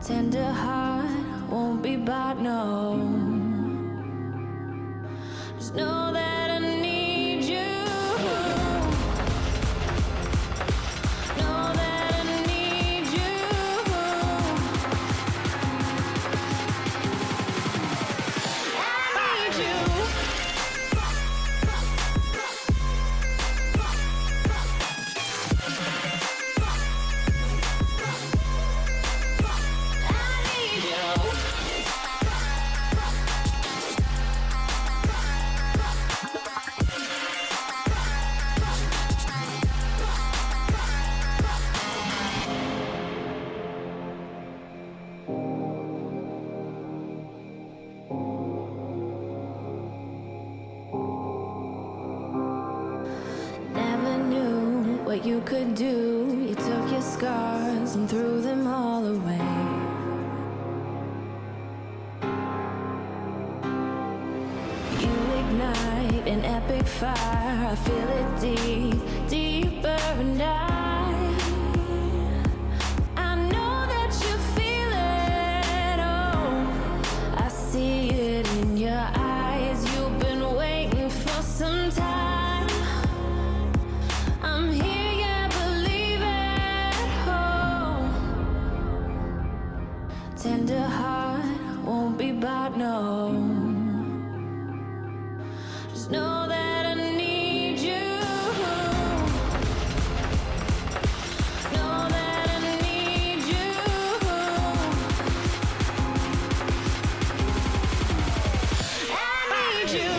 Tender heart won't be bought, no. Just know that I need you. Know that I need you. I need you. Never knew what you could do. You took your scars and threw them all away. You ignite an epic fire. I feel it deep, deeper, and I know that you feel it. Oh, I see it in your eyes. You've been waiting for some time. I'm here, yeah, believe it. Oh, tender heart won't be bought, no. Just know that I need you. Know that I need you. I need you.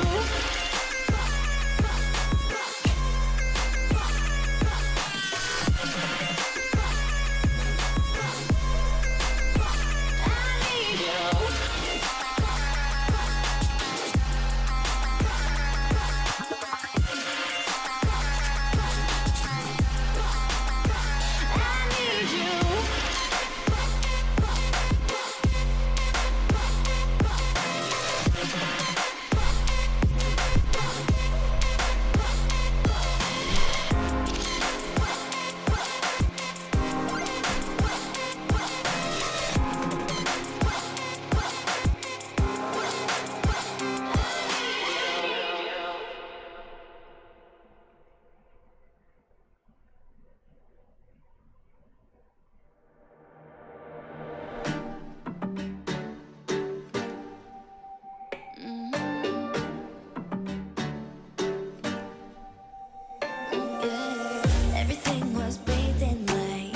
Everything was bathed in light.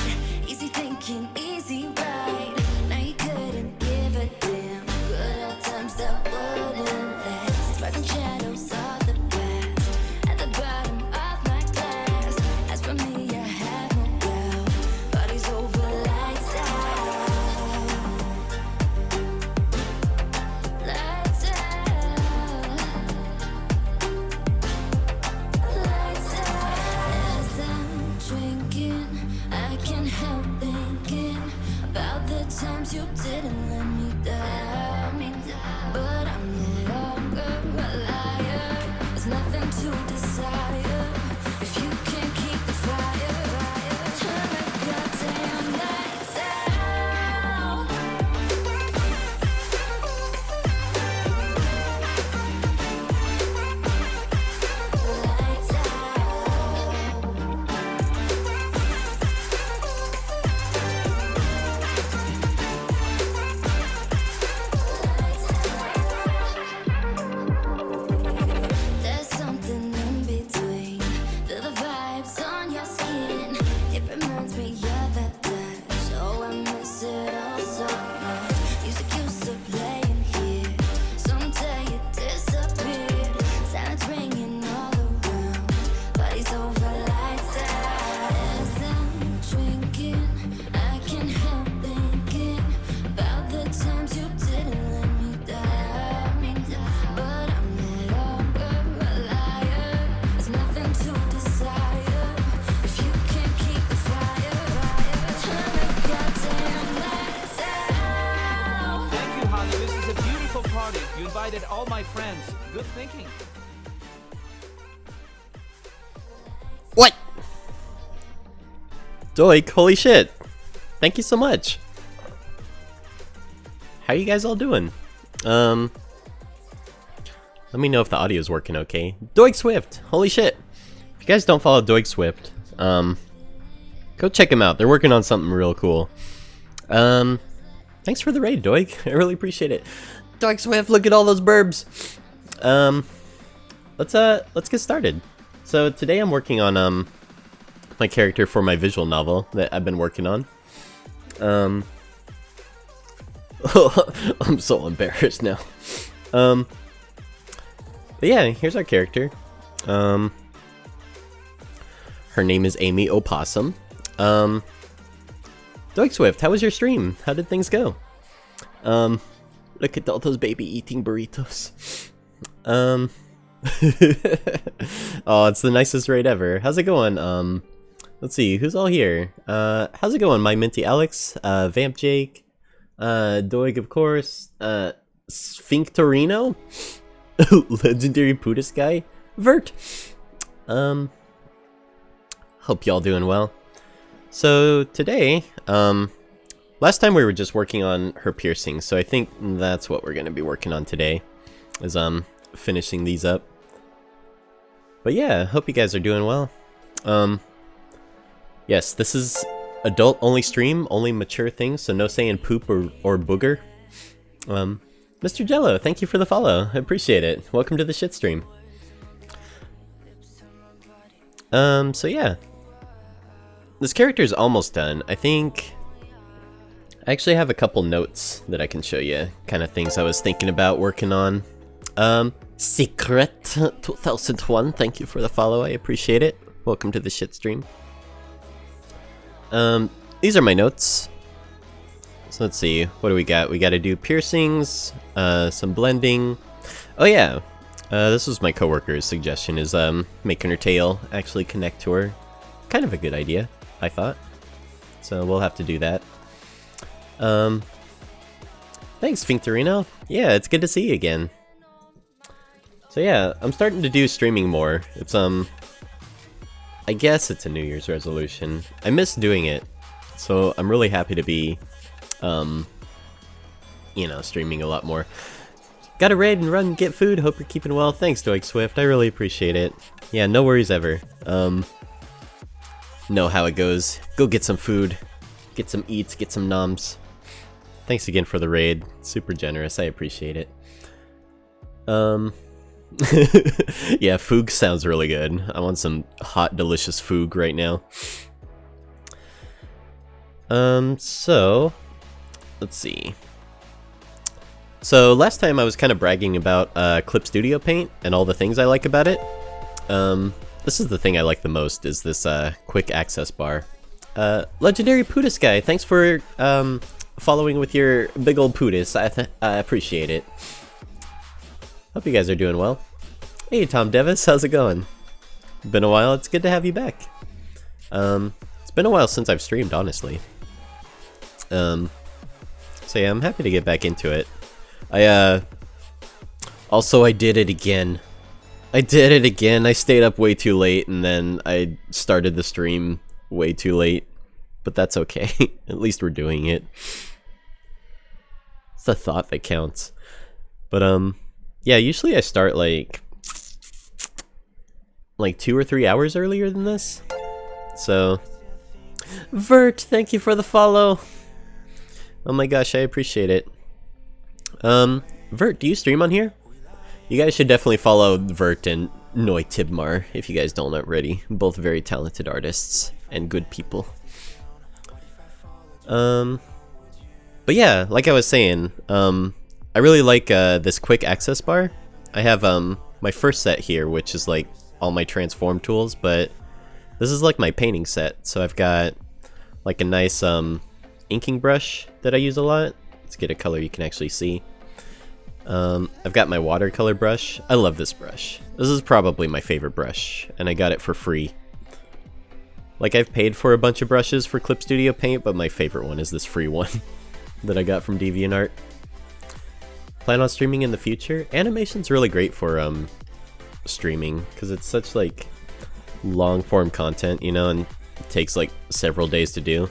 Easy thinking, easy ride. Now you couldn't give a damn. Good old times that wouldn't last. Sparking shadows of the past at the bottom of my glass. As for me, I have no doubt. Party's over, lights out. Lights out. Lights out. As I'm drinking, I can't help thinking about the times you didn't let me down. But I'm no longer a liar. There's nothing to desire if you can't keep the fire. Turn the goddamn lights out. Lights out. There's something in between. Feel the vibes on your skin. It reminds me of that touch. Oh, I miss it all so much. Music used to play in here. Someday it disappeared. Silence ringing all around. Party's over, lights out. As I'm drinking, I can't help thinking about the times you didn't let me down. But I'm no longer a liar. There's nothing to desire if you can't keep the fire. Turn the goddamn lights out. Thank you, honey. This is a beautiful party. You invited all my friends. Good thinking. What? Doik, holy shit. Thank you so much. How you guys all doing? Let me know if the audio is working okay. Doig Swift, holy shit! If you guys don't follow Doig Swift, go check him out. They're working on something real cool. Thanks for the raid, Doig. I really appreciate it. Doig Swift, look at all those burbs. Let's get started. So today I'm working on my character for my visual novel that I've been working on. I'm so embarrassed now. But yeah, here's our character. Her name is Amy Opossum. Doig Swift, how was your stream? How did things go? Look at all those baby eating burritos. Oh, it's the nicest raid ever. How's it going? Let's see, who's all here? How's it going? My Minty Alex, Vamp Jake, Doig, of course, Sphinctorino, Legendary Putis guy, Vert. Hope y'all doing well. So today, last time we were just working on her piercings, so I think that's what we're gonna be working on today, is finishing these up. But yeah, hope you guys are doing well. Yes, this is adult only stream, only mature things, so no saying poop or booger. Mr. Jello, thank you for the follow. I appreciate it. Welcome to the shit stream. So yeah. This character's almost done. I think I actually have a couple notes that I can show you, kind of things I was thinking about working on. Secret 2001, thank you for the follow, I appreciate it. Welcome to the shit stream. These are my notes. So let's see, what do we got? We gotta do piercings, some blending. Oh yeah, this was my coworker's suggestion, is making her tail actually connect to her. Kind of a good idea, I thought. So we'll have to do that. Thanks, Sphinctorino. Yeah, it's good to see you again. So yeah, I'm starting to do streaming more. It's I guess it's a New Year's resolution. I miss doing it, so I'm really happy to be, you know, streaming a lot more. Gotta raid and run and get food. Hope you're keeping well. Thanks, Doig Swift. I really appreciate it. Yeah, no worries ever. Know how it goes. Go get some food. Get some eats. Get some noms. Thanks again for the raid. Super generous. I appreciate it. Yeah, foog sounds really good. I want some hot, delicious foog right now. So let's see. So last time I was kind of bragging about Clip Studio Paint and all the things I like about it. This is the thing I like the most, is this quick access bar. Legendary Putis guy, thanks for following with your big old Putis. I appreciate it. Hope you guys are doing well. Hey Tom Devis, how's it going? Been a while, it's good to have you back. It's been a while since I've streamed, honestly. So yeah, I'm happy to get back into it. Also I did it again. I stayed up way too late, and then I started the stream way too late. But that's okay, at least we're doing it. It's the thought that counts. But yeah, usually I start like 2 or 3 hours earlier than this. So, Vert, thank you for the follow. Oh my gosh, I appreciate it. Vert, do you stream on here? You guys should definitely follow Vert and Noi Tibmar if you guys don't already. Both very talented artists and good people. But yeah, like I was saying, I really like this quick access bar. I have my first set here, which is like all my transform tools, but this is like my painting set. So I've got like a nice inking brush that I use a lot. Let's get a color you can actually see. I've got my watercolor brush. I love this brush. This is probably my favorite brush, and I got it for free. Like, I've paid for a bunch of brushes for Clip Studio Paint, but my favorite one is this free one that I got from DeviantArt. Plan on streaming in the future? Animation's really great for streaming, because it's such like long form content, you know, and it takes like several days to do.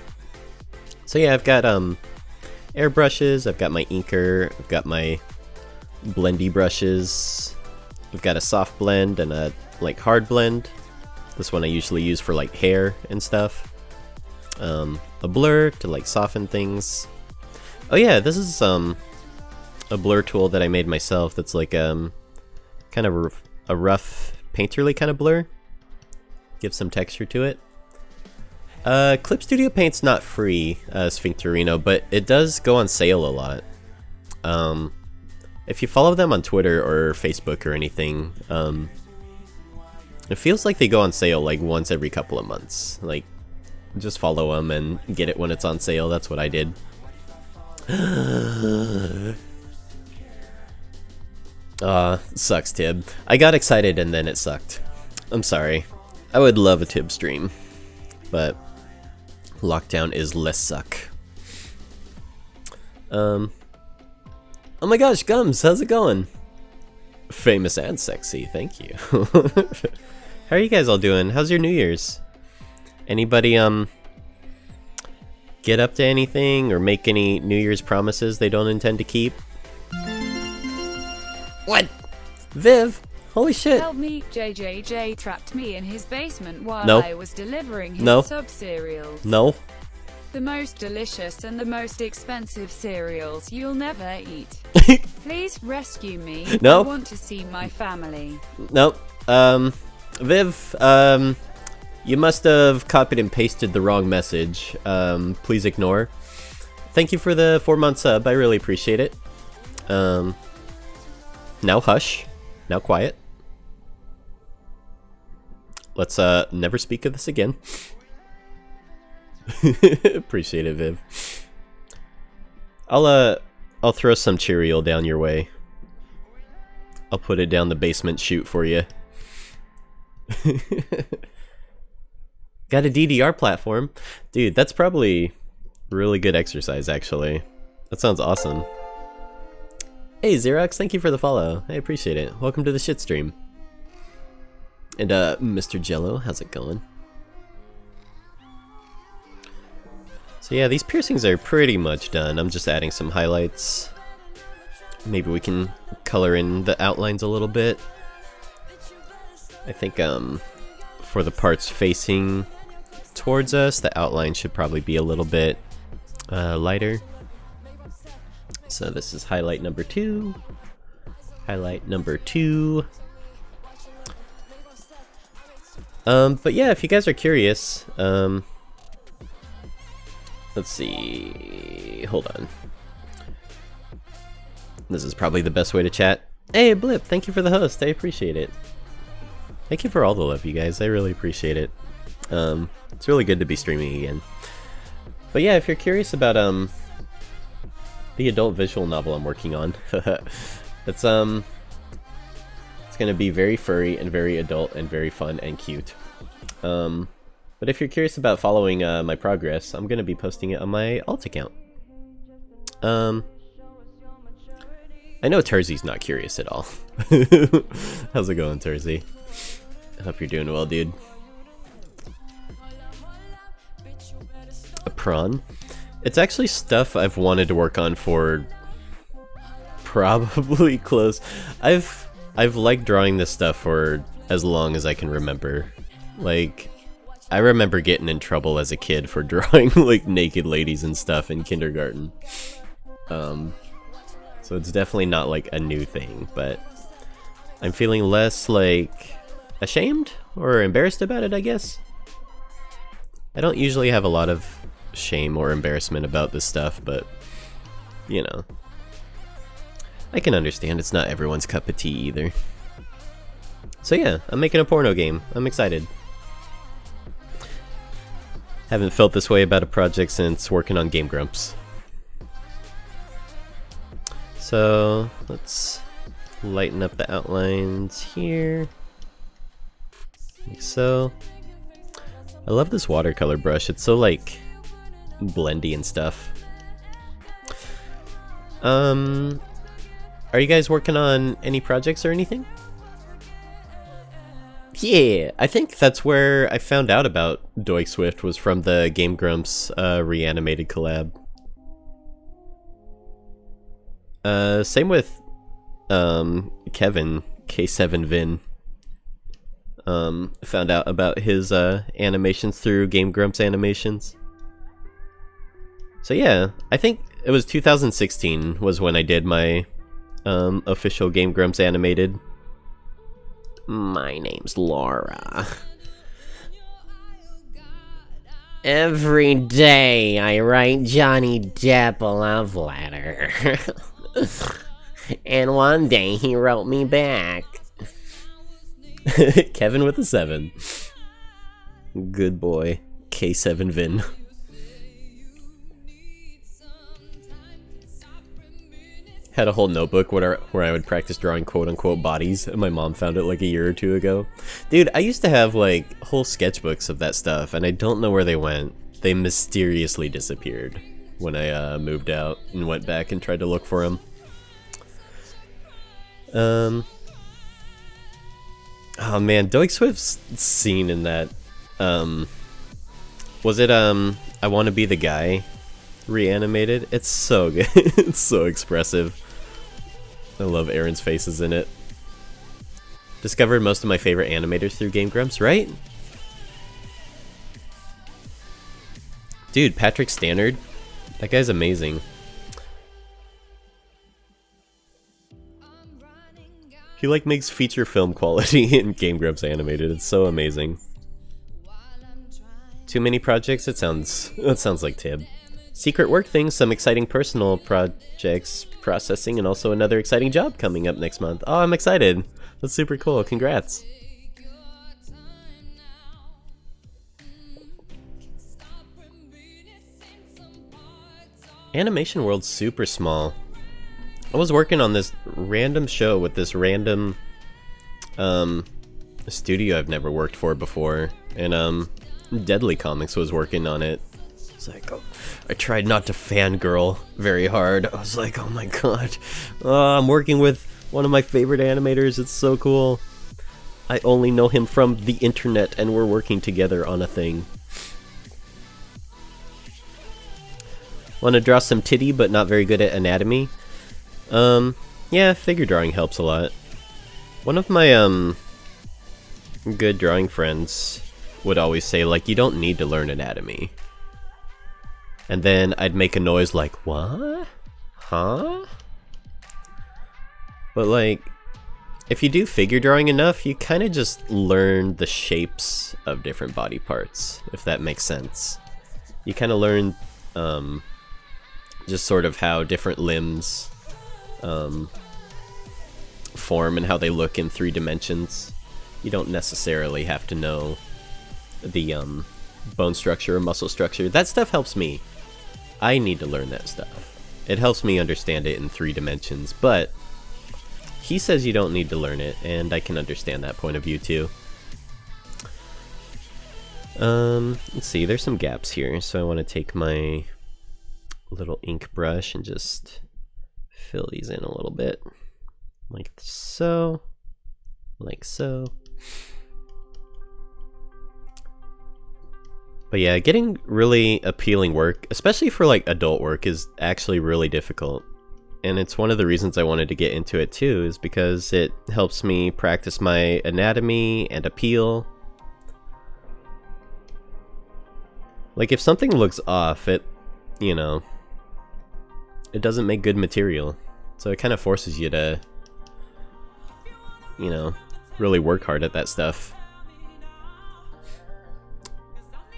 So yeah, I've got airbrushes. I've got my inker. I've got my blendy brushes. I've got a soft blend and a like hard blend. This one I usually use for like hair and stuff. A blur to like soften things. Oh yeah, this is a blur tool that I made myself. That's like kind of a rough painterly kind of blur. Give some texture to it. Clip Studio Paint's not free, Sphincterino, but it does go on sale a lot. If you follow them on Twitter or Facebook or anything, it feels like they go on sale like once every couple of months. Like, just follow them and get it when it's on sale. That's what I did. Sucks, Tib. I got excited and then it sucked. I'm sorry. I would love a Tib stream, but lockdown is less suck. Oh my gosh, Gums, how's it going? Famous and sexy, thank you. How are you guys all doing? How's your New Year's? Anybody get up to anything or make any New Year's promises they don't intend to keep? What? Viv? Holy shit. Help me, JJJ trapped me in his basement while No. I was delivering his No. sub-cereals. No. The most delicious and the most expensive cereals you'll never eat. Please rescue me. No. I want to see my family. Nope. Viv, you must have copied and pasted the wrong message. Please ignore. Thank you for the 4-month sub. I really appreciate it. Now hush. Now quiet. Let's never speak of this again. Appreciate it, Viv. I'll throw some cereal down your way. I'll put it down the basement chute for you. Got a DDR platform? Dude, that's probably really good exercise, actually. That sounds awesome. Hey, Xerox, thank you for the follow. I appreciate it. Welcome to the shit stream. And, Mr. Jello, how's it going? So yeah, these piercings are pretty much done. I'm just adding some highlights. Maybe we can color in the outlines a little bit. I think, for the parts facing towards us, the outline should probably be a little bit lighter. So this is highlight number 2. Highlight number 2. But yeah, if you guys are curious, let's see. Hold on. This is probably the best way to chat. Hey, Blip, thank you for the host. I appreciate it. Thank you for all the love, you guys. I really appreciate it. It's really good to be streaming again. But yeah, if you're curious about the adult visual novel I'm working on, it's gonna be very furry and very adult and very fun and cute. But if you're curious about following my progress, I'm gonna be posting it on my alt account. I know Terzy's not curious at all. How's it going, Terzy? I hope you're doing well, dude. A prawn? It's actually stuff I've wanted to work on for probably close. I've liked drawing this stuff for as long as I can remember. Like, I remember getting in trouble as a kid for drawing like naked ladies and stuff in kindergarten. So it's definitely not like a new thing, but I'm feeling less like ashamed or embarrassed about it, I guess. I don't usually have a lot of shame or embarrassment about this stuff, but you know, I can understand it's not everyone's cup of tea either. So yeah, I'm making a porno game. I'm excited. Haven't felt this way about a project since working on Game Grumps. So let's lighten up the outlines here, like so. I love this watercolor brush. It's so like blendy and stuff. Are you guys working on any projects or anything? Yeah, I think that's where I found out about Doik Swift, was from the Game Grumps reanimated collab. Same with Kevin K7Vin. Found out about his animations through Game Grumps animations. So yeah, I think it was 2016 was when I did my official Game Grumps animated. My name's Laura. Every day I write Johnny Depp a love letter. And one day he wrote me back. Kevin with a 7. Good boy. K7Vin. Had a whole notebook where I would practice drawing quote-unquote bodies, and my mom found it like a year or two ago. Dude, I used to have like whole sketchbooks of that stuff, and I don't know where they went. They mysteriously disappeared when I moved out and went back and tried to look for them. Oh man, Doig Swift's scene in that, was it, I Wanna Be the Guy reanimated? It's so good. It's so expressive. I love Aaron's faces in it. Discovered most of my favorite animators through Game Grumps, right? Dude, Patrick Stannard, that guy's amazing. He like makes feature film quality in Game Grumps animated. It's so amazing. Too many projects? That sounds like Tib. Secret work things, some exciting personal projects processing, and also another exciting job coming up next month. Oh, I'm excited. That's super cool. Congrats. Animation World's super small. I was working on this random show with this random studio I've never worked for before, and Deadly Comics was working on it. It's like, oh, I tried not to fangirl very hard. I was like, oh my god, I'm working with one of my favorite animators. It's so cool. I only know him from the internet, and we're working together on a thing. Want to draw some titty, but not very good at anatomy? Yeah, figure drawing helps a lot. One of my, good drawing friends would always say, like, you don't need to learn anatomy. And then I'd make a noise like, what? Huh? But, like, if you do figure drawing enough, you kind of just learn the shapes of different body parts, if that makes sense. You kind of learn, just sort of how different limbs form and how they look in 3 dimensions. You don't necessarily have to know the bone structure or muscle structure. That stuff helps me. I need to learn that stuff. It helps me understand it in 3 dimensions, but he says you don't need to learn it, and I can understand that point of view too. Let's see, there's some gaps here, so I want to take my little ink brush and just fill these in a little bit. Like so. Like so. But yeah, getting really appealing work, especially for like adult work, is actually really difficult. And it's one of the reasons I wanted to get into it too, is because it helps me practice my anatomy and appeal. Like if something looks off, it, you know, it doesn't make good material. So it kind of forces you to, you know, really work hard at that stuff.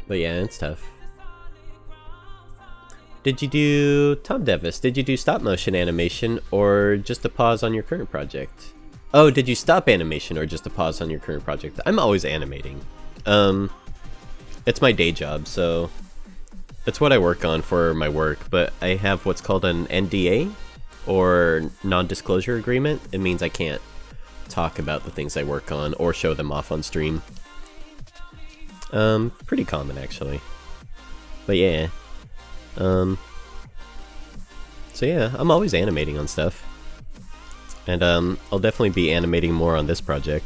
But yeah, it's tough. Did you do, Tom Devis, did you do stop motion animation or just a pause on your current project? Oh, did you stop animation or just a pause on your current project? I'm always animating. It's my day job, so it's what I work on for my work, but I have what's called an NDA, or non-disclosure agreement. It means I can't talk about the things I work on or show them off on stream. Pretty common actually. But yeah. So yeah, I'm always animating on stuff. And I'll definitely be animating more on this project.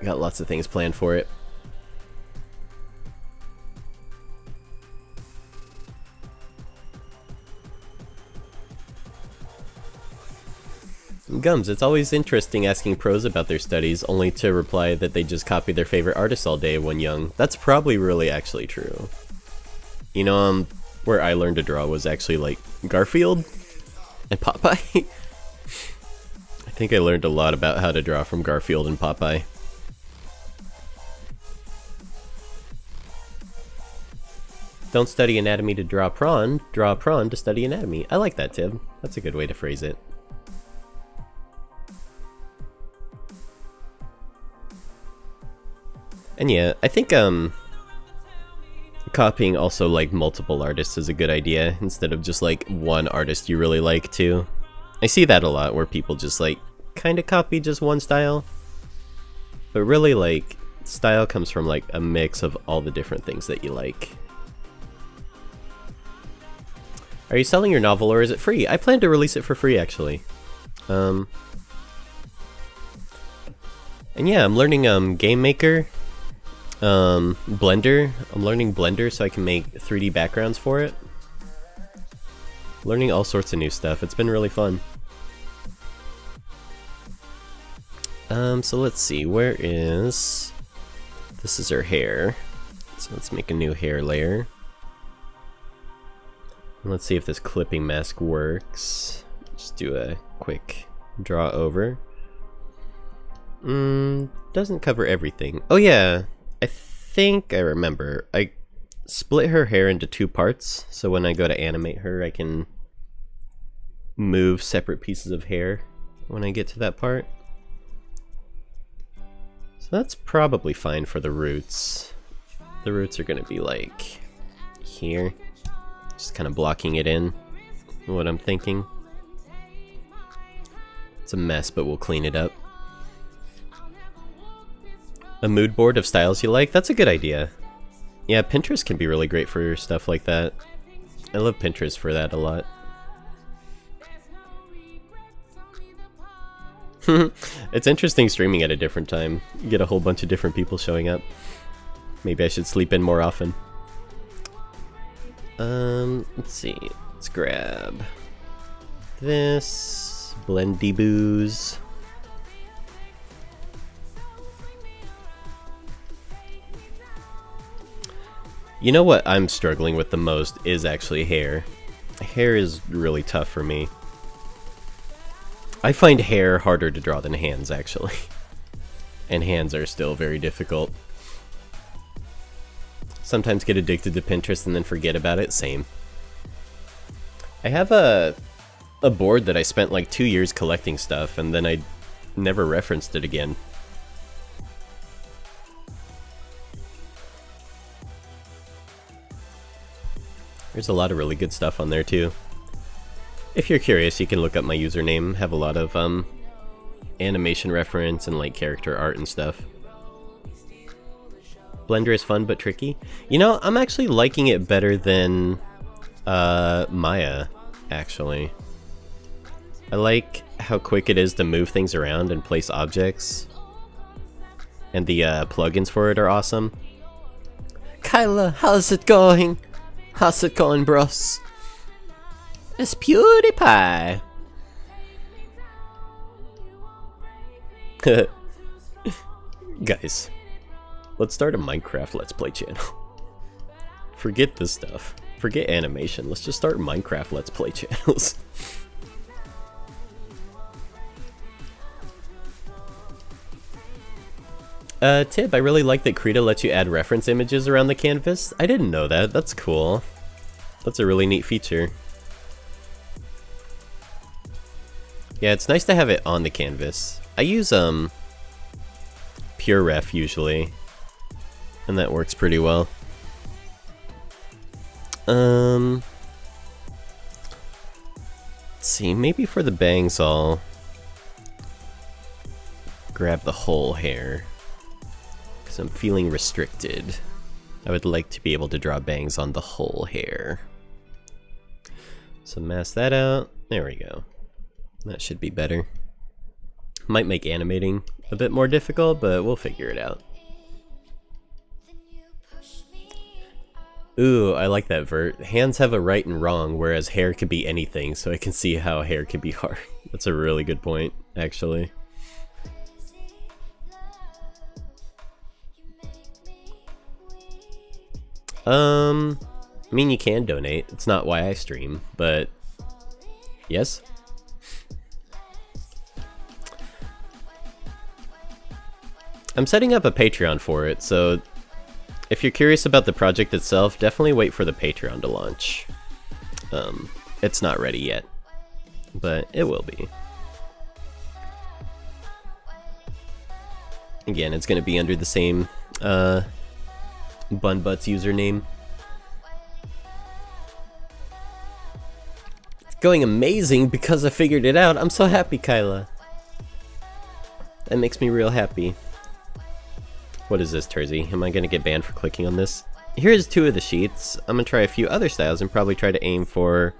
Got lots of things planned for it. Gums, it's always interesting asking pros about their studies, only to reply that they just copy their favorite artists all day when young. That's probably really actually true. You know, where I learned to draw was actually like Garfield and Popeye. I think I learned a lot about how to draw from Garfield and Popeye. Don't study anatomy to draw prawn to study anatomy. I like that, Tib. That's a good way to phrase it. And yeah, I think copying also like multiple artists is a good idea instead of just like one artist you really like too. I see that a lot where people just like kind of copy just one style. But really like style comes from like a mix of all the different things that you like. Are you selling your novel or is it free? I plan to release it for free actually. And yeah, I'm learning Game Maker. Blender. I'm learning Blender so I can make 3D backgrounds for it. Learning all sorts of new stuff. It's been really fun. So let's see. Where is... This is her hair. So let's make a new hair layer. And let's see if this clipping mask works. Just do a quick draw over. Doesn't cover everything. Oh yeah. I think I remember. I split her hair into 2 parts, so when I go to animate her, I can move separate pieces of hair when I get to that part. So that's probably fine for the roots. The roots are going to be like here. Just kind of blocking it in, what I'm thinking. It's a mess, but we'll clean it up. A mood board of styles you like? That's a good idea. Yeah, Pinterest can be really great for stuff like that. I love Pinterest for that a lot. It's interesting streaming at a different time. You get a whole bunch of different people showing up. Maybe I should sleep in more often. Let's see. Let's grab this. Blendy Booze. You know what I'm struggling with the most is actually hair. Hair is really tough for me. I find hair harder to draw than hands, actually. And hands are still very difficult. Sometimes get addicted to Pinterest and then forget about it, same. I have a board that I spent like 2 years collecting stuff and then I never referenced it again. There's a lot of really good stuff on there too. If you're curious, you can look up my username. Have a lot of animation reference and like character art and stuff. Blender is fun but tricky. You know, I'm actually liking it better than Maya, actually. I like how quick it is to move things around and place objects. And the plugins for it are awesome. Kyla, how's it going? How's it going, bros? It's PewDiePie. Guys, let's start a Minecraft Let's Play channel. Forget this stuff. Forget animation. Let's just start Minecraft Let's Play channels. Tip, I really like that Krita lets you add reference images around the canvas. I didn't know that. That's cool. That's a really neat feature. Yeah, it's nice to have it on the canvas. I use Pure Ref usually, and that works pretty well. Let's see, maybe for the bangs I'll grab the whole hair, because I'm feeling restricted. I would like to be able to draw bangs on the whole hair. So mask that out. There we go. That should be better. Might make animating a bit more difficult, but we'll figure it out. Ooh, I like that vert. Hands have a right and wrong, whereas hair could be anything, so I can see how hair can be hard. That's a really good point, actually. I mean, you can donate. It's not why I stream, but yes. I'm setting up a Patreon for it, so if you're curious about the project itself, definitely wait for the Patreon to launch. It's not ready yet, but it will be. Again, it's going to be under the same Bunbutts username. It's going amazing because I figured it out. I'm so happy, Kyla. That makes me real happy. What is this, Tersey? Am I going to get banned for clicking on this? Here's 2 of the sheets. I'm going to try a few other styles and probably try to aim for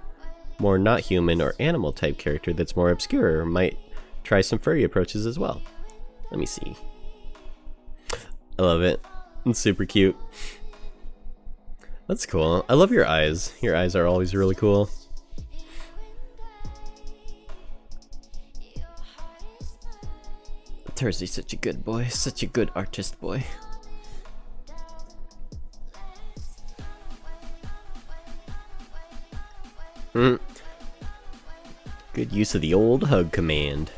more not human or animal type character that's more obscure. Might try some furry approaches as well. Let me see. I love it. It's super cute. That's cool. I love your eyes. Your eyes are always really cool. Tersey's such a good boy. Such a good artist boy. Good use of the old hug command.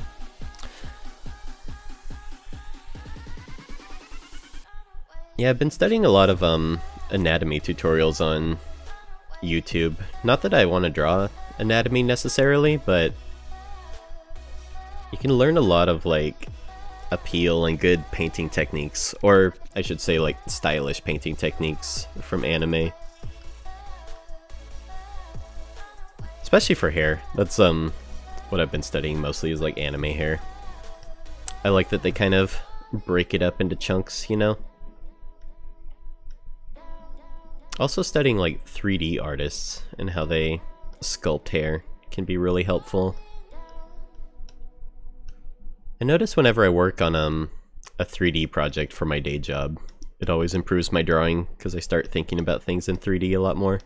Yeah, I've been studying a lot of anatomy tutorials on YouTube. Not that I want to draw anatomy necessarily, but you can learn a lot of like appeal and good painting techniques, or I should say like stylish painting techniques from anime. Especially for hair. That's what I've been studying mostly is like anime hair. I like that they kind of break it up into chunks, you know? Also studying like 3D artists and how they sculpt hair can be really helpful. I notice whenever I work on a 3D project for my day job, it always improves my drawing because I start thinking about things in 3D a lot more.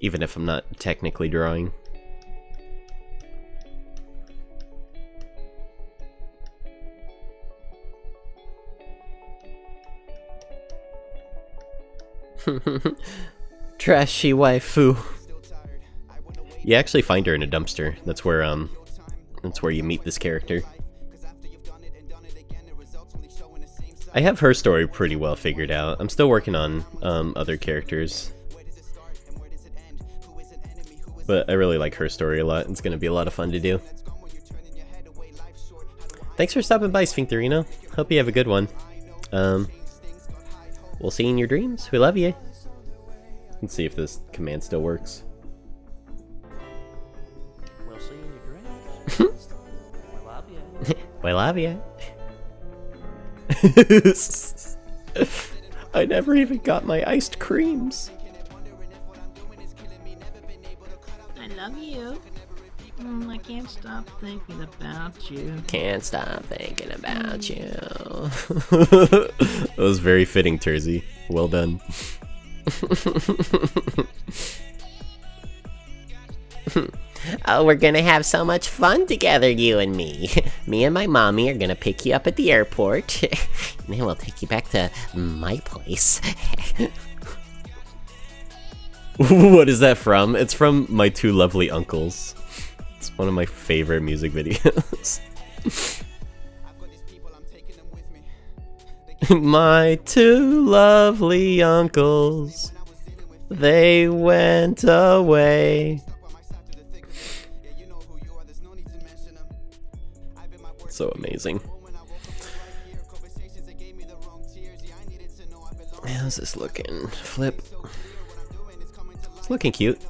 Even if I'm not technically drawing. Trashy waifu. You actually find her in a dumpster. That's where you meet this character. I have her story pretty well figured out. I'm still working on other characters. But I really like her story a lot. It's gonna be a lot of fun to do. Thanks for stopping by, Sphincterino. Hope you have a good one. We'll see you in your dreams. We love you. Let's see if this command still works. We'll see you in your dreams. We love you. We love you. I never even got my iced creams. I love you. I can't stop thinking about you. Can't stop thinking about you. That was very fitting, Tersey. Well done. Oh, we're gonna have so much fun together, you and me. Me and my mommy are gonna pick you up at the airport. And then we'll take you back to my place. What is that from? It's from My Two Lovely Uncles. It's one of my favorite music videos. My two lovely uncles, they went away. So amazing. How's this looking? Flip. It's looking cute.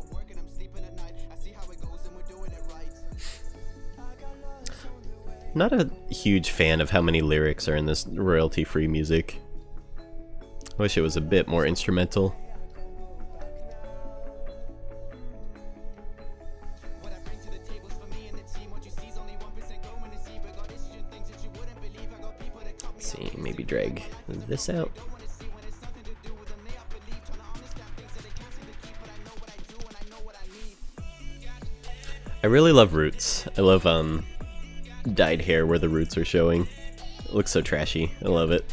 Not a huge fan of how many lyrics are in this royalty-free music. I wish it was a bit more instrumental. Let's see, maybe drag this out. I really love roots. I love dyed hair where the roots are showing. It looks so trashy. I love it.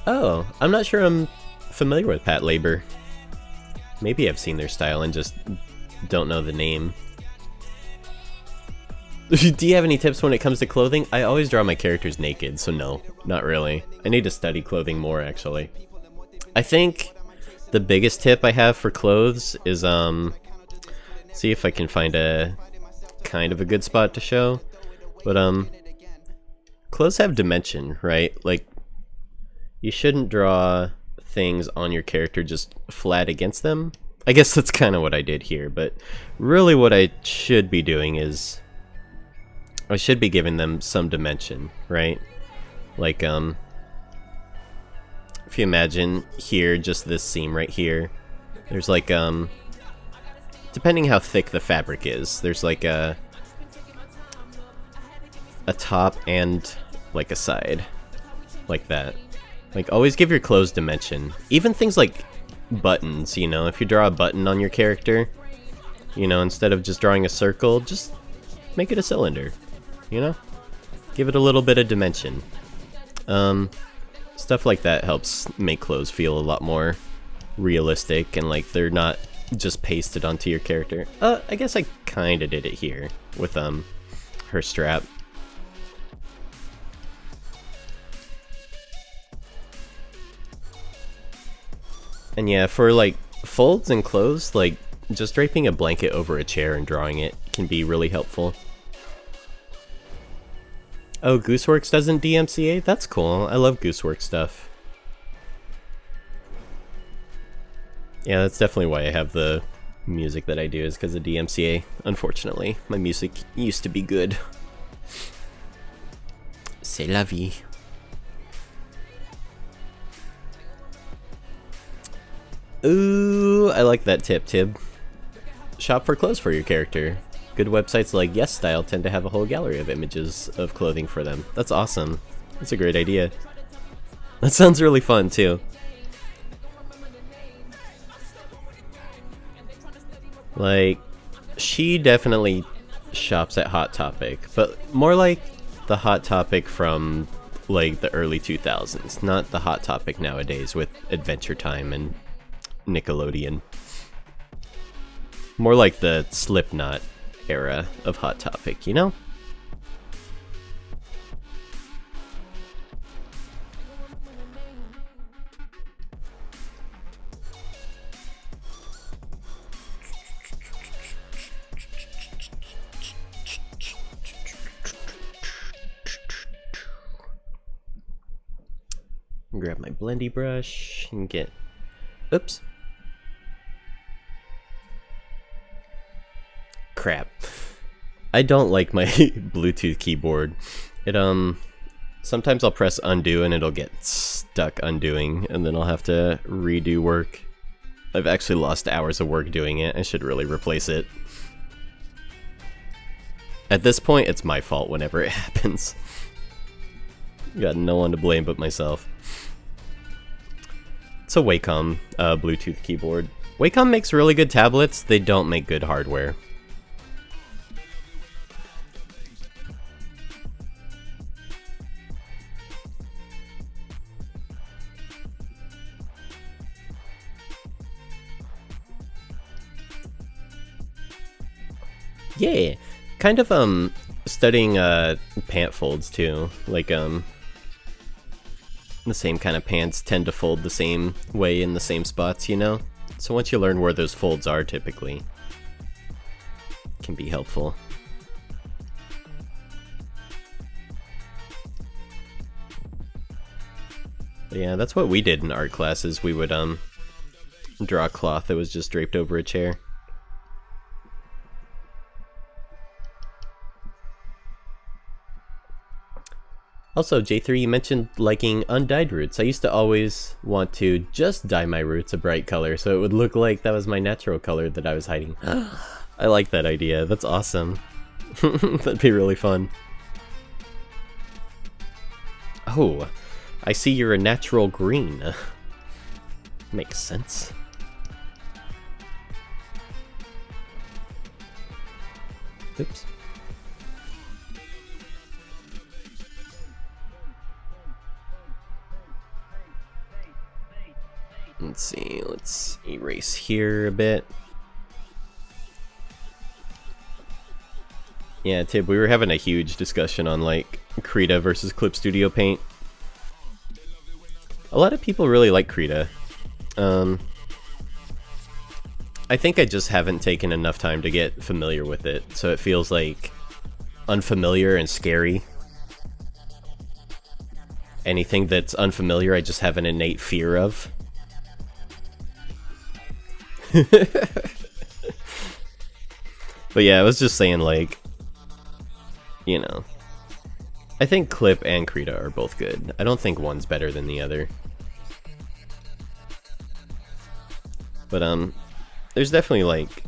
Oh, I'm not sure I'm familiar with Pat Labor. Maybe I've seen their style and just don't know the name. Do you have any tips when it comes to clothing? I always draw my characters naked, so no, not really. I need to study clothing more, actually. I think the biggest tip I have for clothes is, see if I can find a kind of a good spot to show. But, clothes have dimension, right? Like, you shouldn't draw things on your character just flat against them. I guess that's kind of what I did here, but really what I should be doing is I should be giving them some dimension, right? Like, if you imagine here, just this seam right here, there's like, depending how thick the fabric is, there's like a top and like a side, like that. Like, always give your clothes dimension. Even things like buttons, you know, if you draw a button on your character, you know, instead of just drawing a circle, just make it a cylinder, you know? Give it a little bit of dimension. Stuff like that helps make clothes feel a lot more realistic and like they're not just pasted onto your character. I guess I kinda did it here with, her strap. And yeah, for like folds and clothes, like just draping a blanket over a chair and drawing it can be really helpful. Oh, Gooseworks doesn't DMCA? That's cool. I love Gooseworks stuff. Yeah, that's definitely why I have the music that I do, is because of DMCA. Unfortunately, my music used to be good. C'est la vie. Ooh, I like that tip, Tib. Shop for clothes for your character. Good websites like YesStyle tend to have a whole gallery of images of clothing for them. That's awesome. That's a great idea. That sounds really fun, too. Like, she definitely shops at Hot Topic, but more like the Hot Topic from, like, the early 2000s, not the Hot Topic nowadays with Adventure Time and Nickelodeon. More like the Slipknot era of Hot Topic, you know? Grab my blendy brush and get... Oops. Crap. I don't like my Bluetooth keyboard. It, sometimes I'll press undo and it'll get stuck undoing, and then I'll have to redo work. I've actually lost hours of work doing it. I should really replace it. At this point, it's my fault whenever it happens. Got no one to blame but myself. It's a Wacom Bluetooth keyboard. Wacom makes really good tablets, they don't make good hardware. Yeah, kind of studying pant folds too. Like the same kind of pants tend to fold the same way in the same spots, you know? So once you learn where those folds are, typically, it can be helpful. But yeah, that's what we did in art classes. We would draw a cloth that was just draped over a chair. Also, J3, you mentioned liking undyed roots. I used to always want to just dye my roots a bright color so it would look like that was my natural color that I was hiding. I like that idea. That's awesome. That'd be really fun. Oh, I see you're a natural green. Makes sense. Oops. Let's see, let's erase here a bit. Yeah, Tib, we were having a huge discussion on like Krita versus Clip Studio Paint. A lot of people really like Krita. I think I just haven't taken enough time to get familiar with it, so it feels like unfamiliar and scary. Anything that's unfamiliar, I just have an innate fear of. But yeah, I was just saying, like, you know, I think Clip and Krita are both good. I don't think one's better than the other. But there's definitely like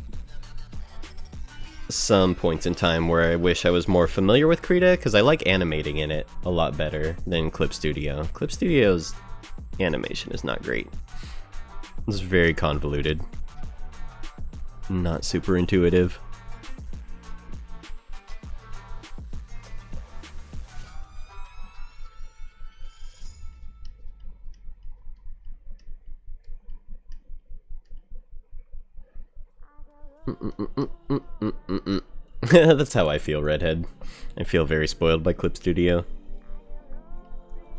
some points in time where I wish I was more familiar with Krita, because I like animating in it a lot better than Clip Studio. Clip Studio's animation is not great. It's very convoluted. Not super intuitive. That's how I feel, Redhead. I feel very spoiled by Clip Studio.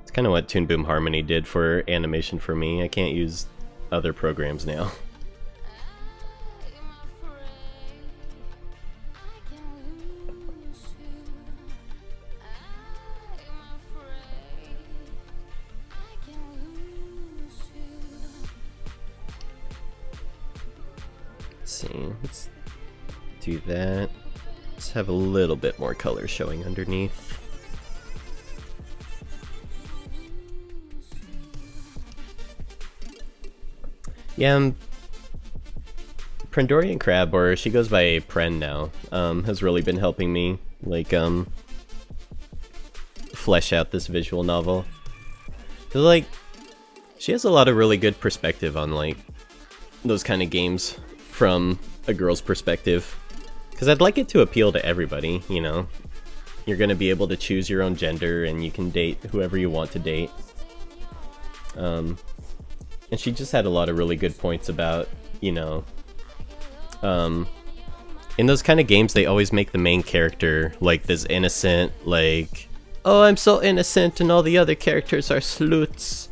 It's kind of what Toon Boom Harmony did for animation for me. I can't use other programs now. Let's see, let's do that. Let's have a little bit more color showing underneath. Yeah, Prendorian Crab, or she goes by Pren now, has really been helping me, like, flesh out this visual novel. 'Cause, like, she has a lot of really good perspective on, like, those kind of games from a girl's perspective. Because I'd like it to appeal to everybody, you know? You're gonna be able to choose your own gender, and you can date whoever you want to date. And she just had a lot of really good points about, you know, in those kind of games, they always make the main character, like, this innocent, like, oh, I'm so innocent and all the other characters are sleuths.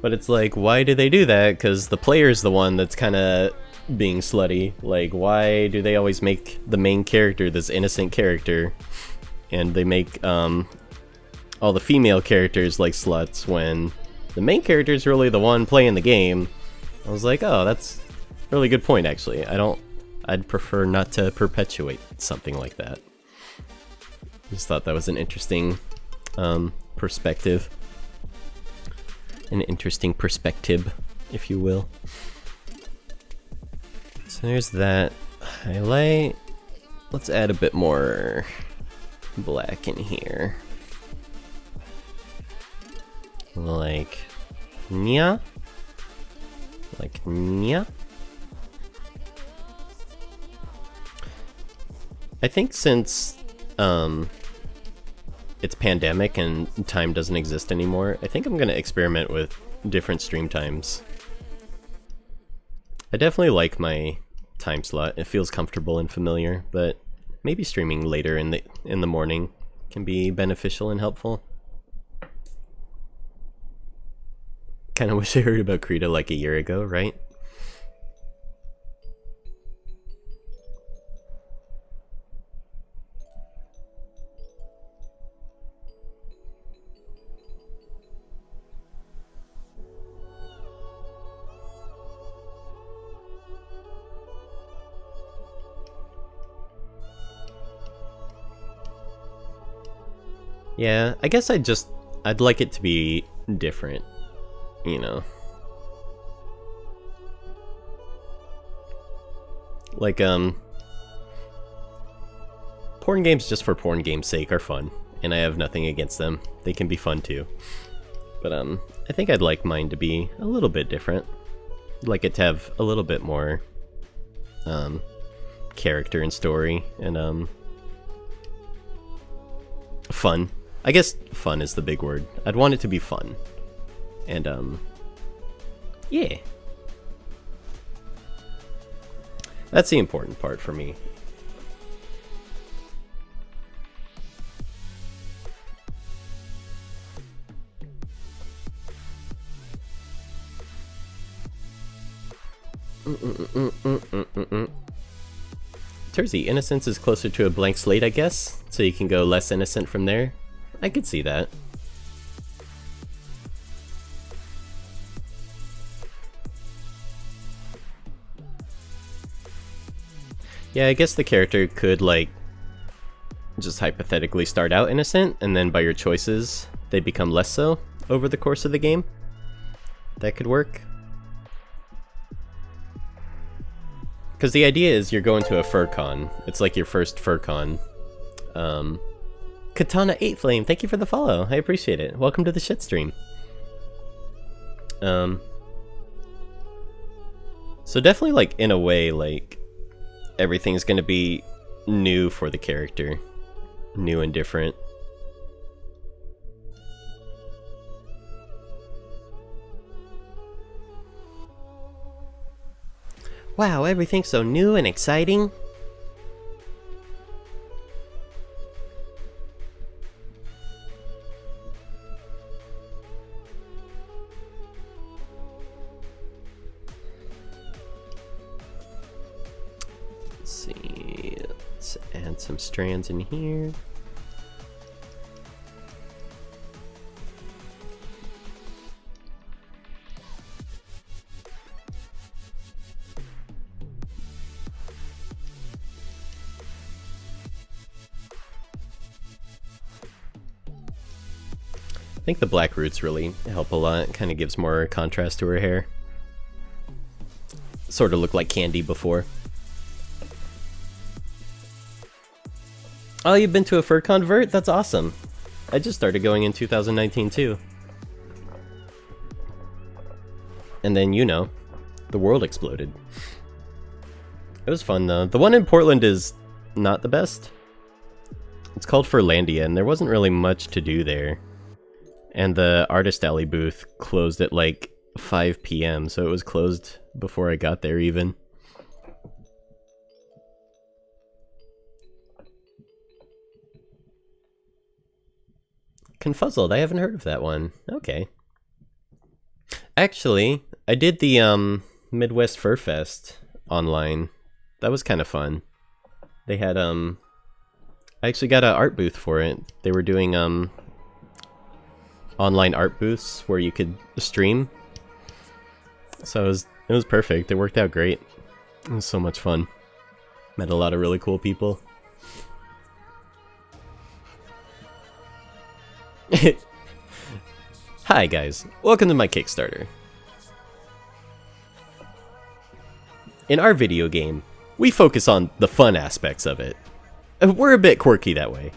But it's like, why do they do that? Because the player's the one that's kind of being slutty. Like, why do they always make the main character this innocent character? And they make all the female characters like sluts when the main character is really the one playing the game. I was like, oh, that's a really good point, actually. I'd prefer not to perpetuate something like that. Just thought that was an interesting perspective. An interesting perspective, if you will. So there's that highlight. Let's add a bit more black in here. Like, nya. Like, nya. I think since it's pandemic and time doesn't exist anymore, I think I'm gonna experiment with different stream times. I definitely like my time slot. It feels comfortable and familiar, but maybe streaming later in the morning can be beneficial and helpful. Kinda wish I heard about Krita like a year ago, right? Yeah, I guess I'd like it to be different, you know. Like, porn games just for porn game's sake are fun, and I have nothing against them. They can be fun too. But I think I'd like mine to be a little bit different. I'd like it to have a little bit more character and story and fun. I guess fun is the big word. I'd want it to be fun. And yeah. That's the important part for me. Tersey, innocence is closer to a blank slate, I guess, so you can go less innocent from there. I could see that. Yeah, I guess the character could, like, just hypothetically start out innocent, and then by your choices, they become less so over the course of the game. That could work. Because the idea is you're going to a fur con. It's like your first fur con. Katana 8 Flame, thank you for the follow. I appreciate it. Welcome to the shit stream. So definitely, like, in a way, like, everything's gonna be new for the character. New and different. Wow, everything's so new and exciting. Let's see, let's add some strands in here. I think the black roots really help a lot. It kind of gives more contrast to her hair. Sort of looked like candy before. Oh, you've been to a fur convert? That's awesome. I just started going in 2019 too. And then, you know, the world exploded. It was fun though. The one in Portland is not the best. It's called Furlandia, and there wasn't really much to do there. And the Artist Alley booth closed at like 5 p.m, so it was closed before I got there even. Confuzzled, I haven't heard of that one. Okay. Actually, I did the Midwest Fur Fest online. That was kind of fun. They had I actually got an art booth for it. They were doing online art booths where you could stream. So it was perfect. It worked out great. It was so much fun. Met a lot of really cool people. Hi guys, welcome to my Kickstarter. In our video game, we focus on the fun aspects of it. We're a bit quirky that way.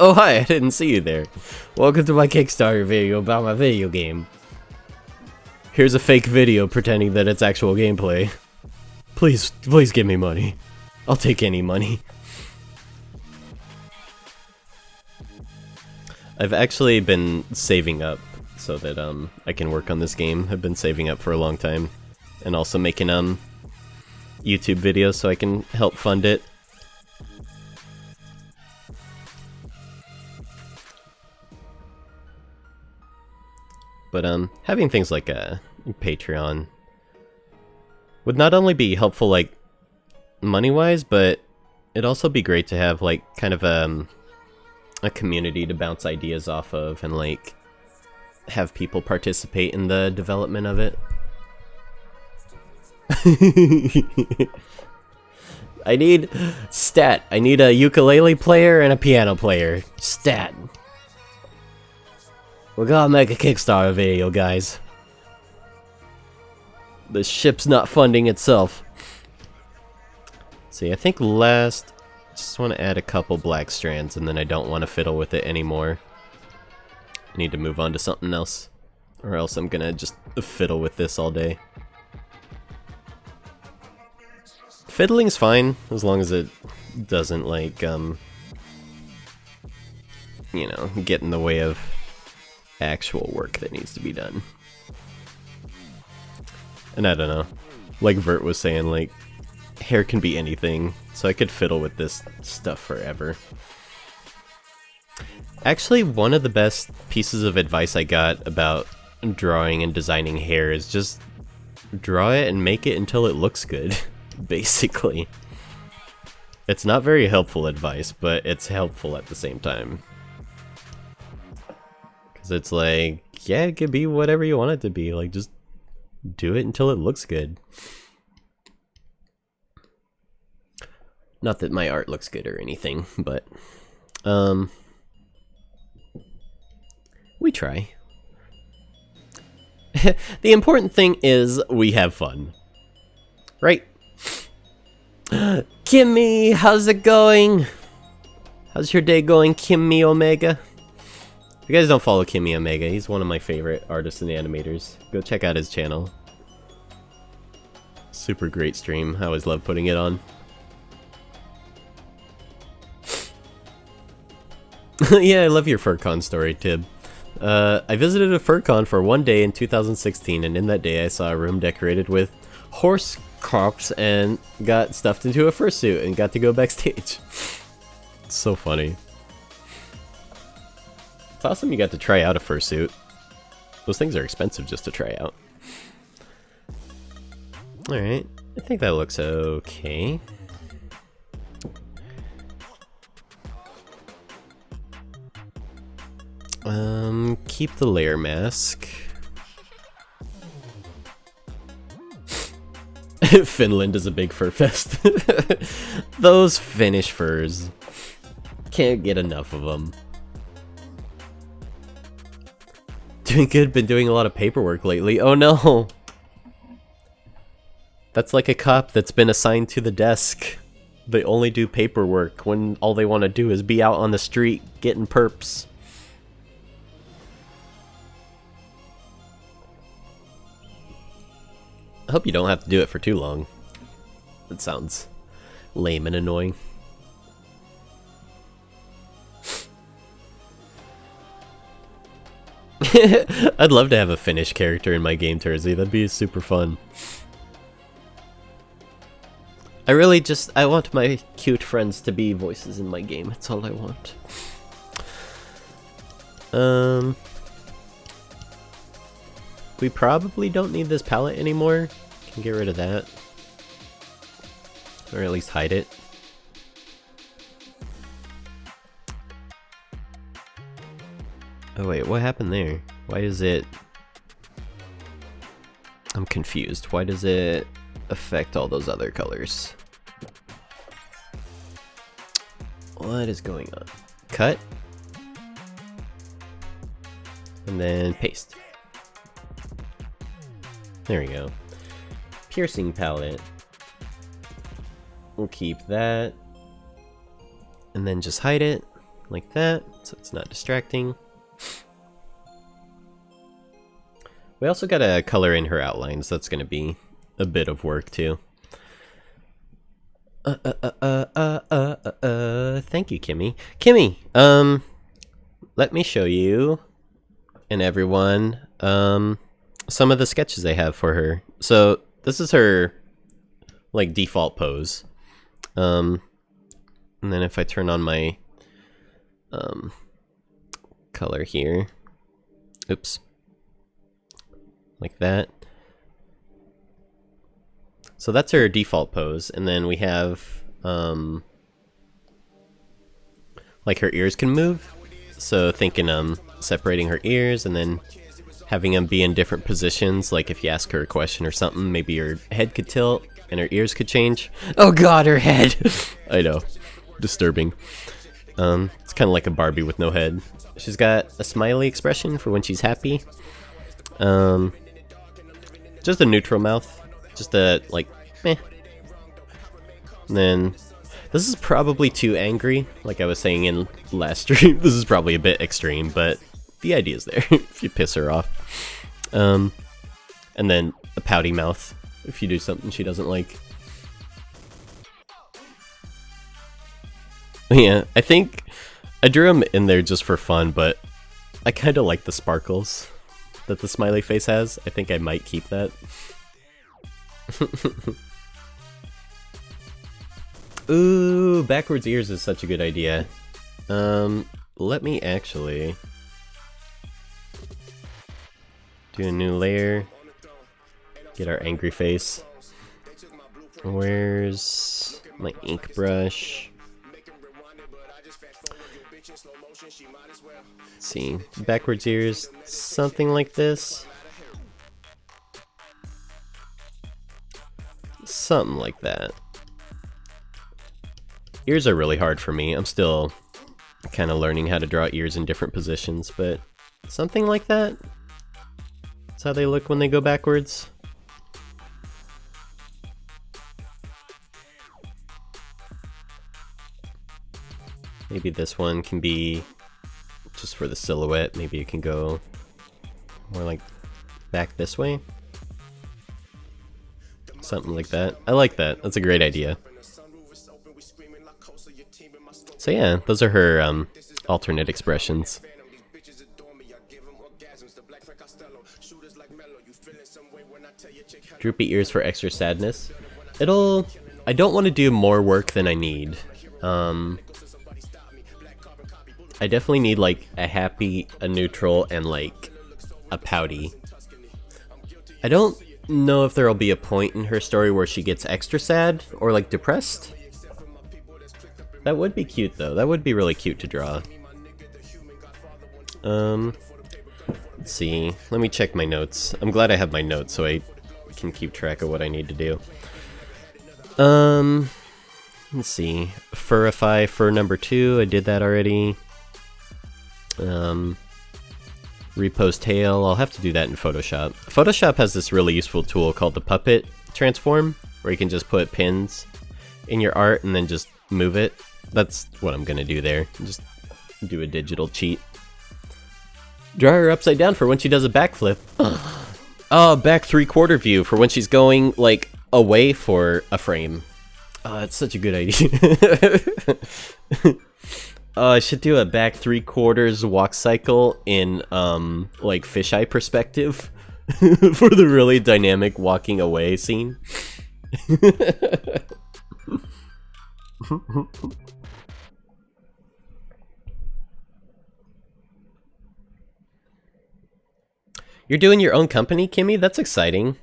Oh hi, I didn't see you there. Welcome to my Kickstarter video about my video game. Here's a fake video pretending that it's actual gameplay. Please give me money. I'll take any money. I've actually been saving up so that I can work on this game. I've been saving up for a long time. And also making YouTube videos so I can help fund it. But having things like a Patreon would not only be helpful, like, money-wise, but it'd also be great to have, like, kind of a community to bounce ideas off of and, like, have people participate in the development of it. I need stat. I need a ukulele player and a piano player. Stat. We gotta make a Kickstarter video, guys. The ship's not funding itself. See, I think just want to add a couple black strands, and then I don't want to fiddle with it anymore. I need to move on to something else, or else I'm gonna just fiddle with this all day. Fiddling's fine, as long as it doesn't, like, you know, get in the way of actual work that needs to be done. And I don't know, like Vert was saying, like, hair can be anything, so I could fiddle with this stuff forever. Actually, one of the best pieces of advice I got about drawing and designing hair is just draw it and make it until it looks good, basically. It's not very helpful advice, but it's helpful at the same time. Because it's like, yeah, it could be whatever you want it to be, like, just do it until it looks good. Not that my art looks good or anything, but we try. The important thing is we have fun. Right? Kimmy, how's it going? How's your day going, Kimmy Omega? If you guys don't follow Kimmy Omega, he's one of my favorite artists and animators. Go check out his channel. Super great stream. I always love putting it on. Yeah, I love your FurCon story, Tib. I visited a FurCon for one day in 2016, and in that day I saw a room decorated with horse cocks and got stuffed into a fursuit and got to go backstage. It's so funny. It's awesome you got to try out a fursuit. Those things are expensive just to try out. Alright, I think that looks okay. Keep the layer mask. Finland is a big fur fest. Those Finnish furs. Can't get enough of them. Doing good, been doing a lot of paperwork lately. Oh no! That's like a cop that's been assigned to the desk. They only do paperwork when all they want to do is be out on the street getting perps. I hope you don't have to do it for too long. That sounds lame and annoying. I'd love to have a Finnish character in my game, Tersey. That'd be super fun. I want my cute friends to be voices in my game. That's all I want. We probably don't need this palette anymore. Can get rid of that. Or at least hide it. Oh wait, what happened there? Why is it... I'm confused. Why does it affect all those other colors? What is going on? Cut. And then paste. There we go. Piercing palette. We'll keep that. And then just hide it like that, so it's not distracting. We also gotta color in her outlines. That's gonna be a bit of work too. Thank you, Kimmy. Kimmy, let me show you and everyone some of the sketches I have for her. So this is her like default pose. And then if I turn on my color here, oops, like that. So that's her default pose, and then we have like her ears can move. So thinking separating her ears and then having them be in different positions, like if you ask her a question or something, maybe her head could tilt and her ears could change. Oh god, her head! I know. Disturbing. It's kind of like a Barbie with no head. She's got a smiley expression for when she's happy. Just a neutral mouth. Just a, like, meh. And then, this is probably too angry, like I was saying in last stream. This is probably a bit extreme, but the idea's there if you piss her off. And then a pouty mouth if you do something she doesn't like. Yeah, I think I drew him in there just for fun, but I kind of like the sparkles that the smiley face has. I think I might keep that. Ooh, backwards ears is such a good idea. Let me actually do a new layer. Get our angry face. Where's my ink brush? Let's see, backwards ears, something like this. Something like that. Ears are really hard for me. I'm still kind of learning how to draw ears in different positions, but something like that. That's how they look when they go backwards. Maybe this one can be just for the silhouette. Maybe it can go more like back this way. Something like that. I like that. That's a great idea. So yeah, those are her alternate expressions. Droopy ears for extra sadness. I don't want to do more work than I need. I definitely need like a happy, a neutral, and like a pouty. I don't know if there'll be a point in her story where she gets extra sad or like depressed. That would be cute though. That would be really cute to draw. Let's see. Let me check my notes. I'm glad I have my notes so I can keep track of what I need to do. Let's see. Furify fur number 2. I did that already. Repose tail. I'll have to do that in Photoshop. Photoshop has this really useful tool called the puppet transform, where you can just put pins in your art and then just move it. That's what I'm gonna do there. Just do a digital cheat. Draw her upside down for when she does a backflip. Oh, back 3/4 view for when she's going like away for a frame. Oh, it's such a good idea. I should do a back 3/4 walk cycle in like fisheye perspective for the really dynamic walking away scene. You're doing your own company, Kimmy? That's exciting.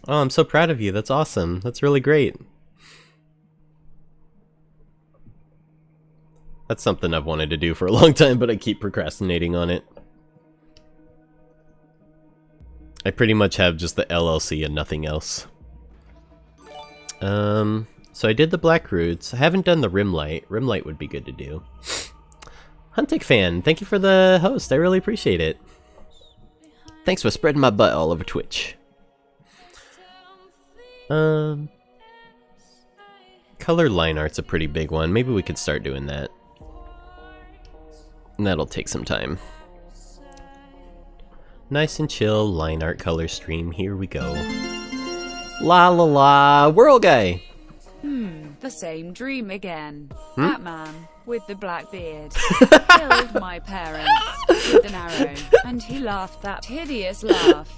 Oh, I'm so proud of you. That's awesome. That's really great. That's something I've wanted to do for a long time, but I keep procrastinating on it. I pretty much have just the LLC and nothing else. So I did the black roots. I haven't done the rim light. Rim light would be good to do. Huntic fan, thank you for the host. I really appreciate it. Thanks for spreading my butt all over Twitch. Color line art's a pretty big one. Maybe we could start doing that. And that'll take some time. Nice and chill line art color stream. Here we go. La la la, Whirl Guy. The same dream again. That man with the black beard killed my parents with an arrow, and he laughed that hideous laugh.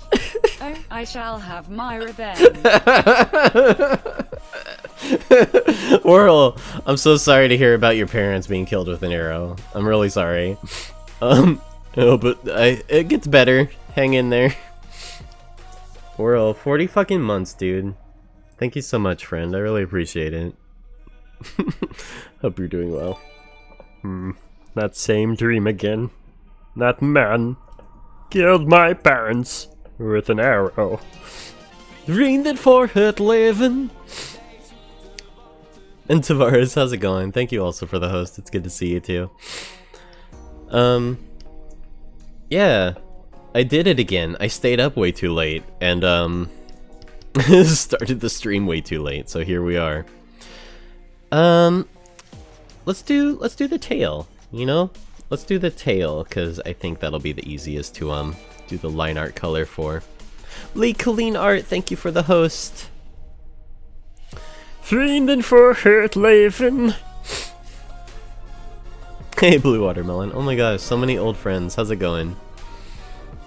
Oh, I shall have my revenge. Whirl, I'm so sorry to hear about your parents being killed with an arrow. I'm really sorry. Oh, but it gets better. Hang in there. Whirl, 40 fucking months, dude. Thank you so much, friend. I really appreciate it. Hope you're doing well. That same dream again. That man killed my parents with an arrow. Dream that for hurt living. And Tavares, how's it going? Thank you also for the host. It's good to see you too. Yeah, I did it again. I stayed up way too late and started the stream way too late. So here we are. Let's do the tail. You know, let's do the tail, because I think that'll be the easiest to do the line art color for. Lee Colleen Art, thank you for the host. Vrienden voor het leven. Hey, Blue Watermelon. Oh my gosh, so many old friends. How's it going?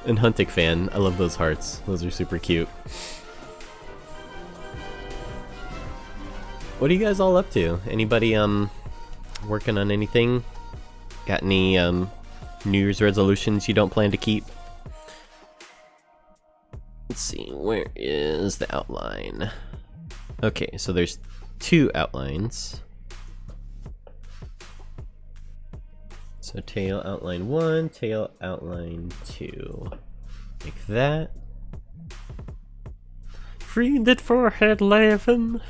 And Huntic fan. I love those hearts. Those are super cute. What are you guys all up to? Anybody working on anything? Got any New Year's resolutions you don't plan to keep? Let's see, where is the outline? Okay, so there's 2 outlines. So tail outline 1, tail outline 2. Like that. Vrienden voor het leven.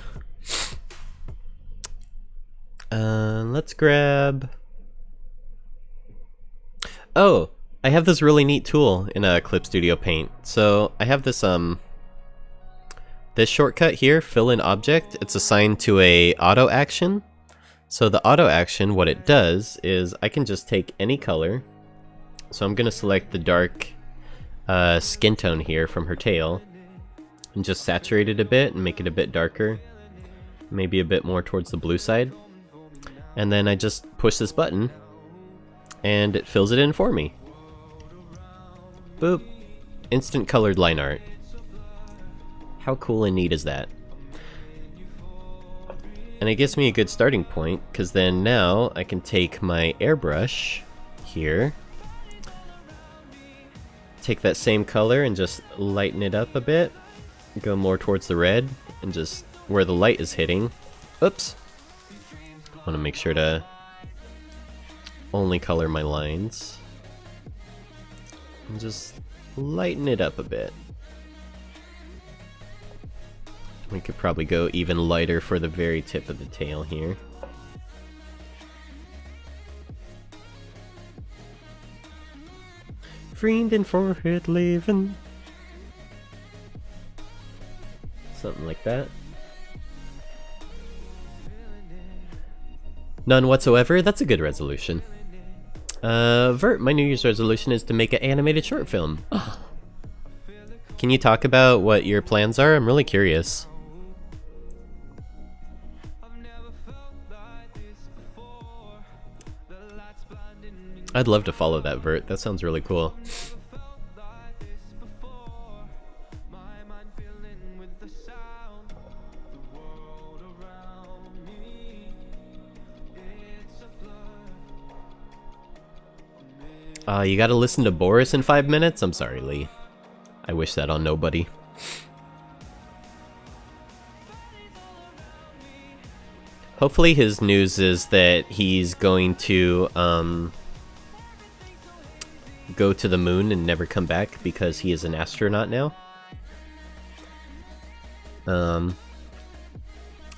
Let's grab... Oh! I have this really neat tool in Clip Studio Paint. So I have this this shortcut here, fill in object. It's assigned to a auto action. So the auto action, what it does is I can just take any color. So I'm gonna select the dark skin tone here from her tail and just saturate it a bit and make it a bit darker, maybe a bit more towards the blue side. And then I just push this button and it fills it in for me. Boop. Instant colored line art. How cool and neat is that? And it gives me a good starting point, because then now I can take my airbrush here, take that same color and just lighten it up a bit, go more towards the red, and just where the light is hitting. Oops. I want to make sure to only color my lines. And just lighten it up a bit. We could probably go even lighter for the very tip of the tail here. Vrienden voor het leven. Something like that. None whatsoever? That's a good resolution. Vert, my New Year's resolution is to make an animated short film. Can you talk about what your plans are? I'm really curious. I'd love to follow that, Vert. That sounds really cool. You gotta listen to Boris in 5 minutes? I'm sorry, Lee. I wish that on nobody. Hopefully his news is that he's going to go to the moon and never come back because he is an astronaut now.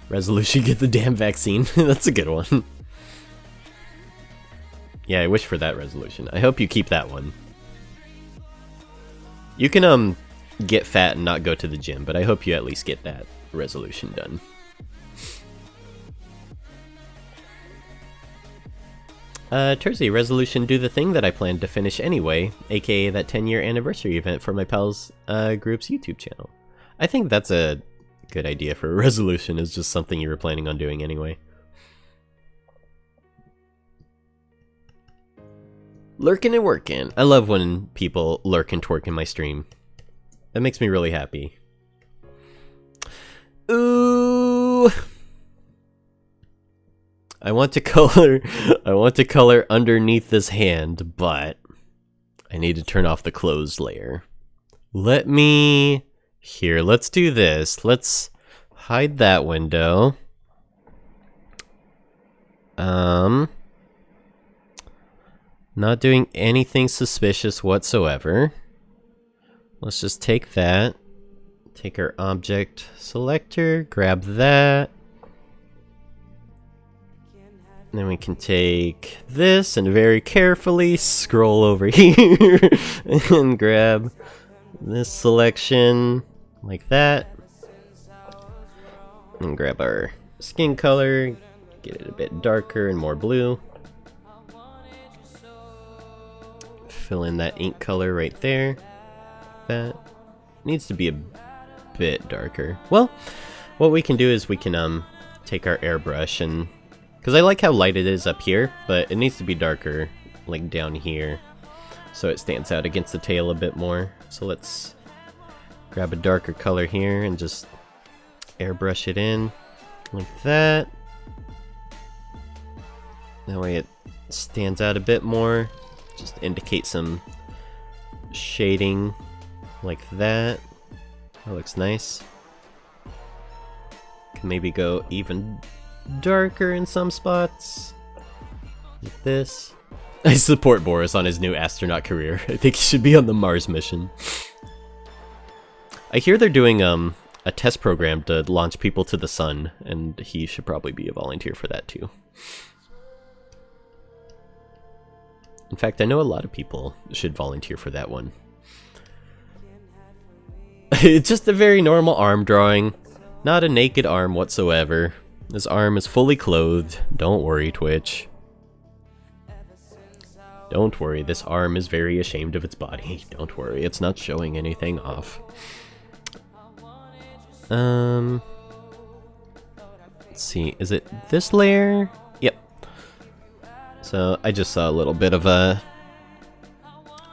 Resolution, get the damn vaccine. That's a good one. Yeah, I wish for that resolution. I hope you keep that one. You can get fat and not go to the gym, but I hope you at least get that resolution done. Thursday, resolution, do the thing that I planned to finish anyway, aka that 10-year anniversary event for my pals group's YouTube channel. I think that's a good idea for a resolution, is just something you were planning on doing anyway. Lurkin' and workin'. I love when people lurk and twerk in my stream. That makes me really happy. Ooh! I want to color underneath this hand, but I need to turn off the closed layer. Let's do this. Let's hide that window. Not doing anything suspicious whatsoever. Let's just take that. Take our object selector, grab that. And then we can take this and very carefully scroll over here and grab this selection like that. And grab our skin color, get it a bit darker and more blue. fill in that ink color right there. That needs to be a bit darker. Well, what we can do is we can take our airbrush and, because I like how light it is up here, but it needs to be darker like down here so it stands out against the tail a bit more. So let's grab a darker color here and just airbrush it in like that. That way it stands out a bit more. Just indicate some shading like that. That looks nice. Can maybe go even darker in some spots. Like this. I support Boris on his new astronaut career. I think he should be on the Mars mission. I hear they're doing a test program to launch people to the sun, and he should probably be a volunteer for that too. In fact, I know a lot of people should volunteer for that one. It's just a very normal arm drawing. Not a naked arm whatsoever. This arm is fully clothed. Don't worry, Twitch. Don't worry, this arm is very ashamed of its body. Don't worry, it's not showing anything off. Let's see, is it this layer? Yep. So I just saw a little bit of a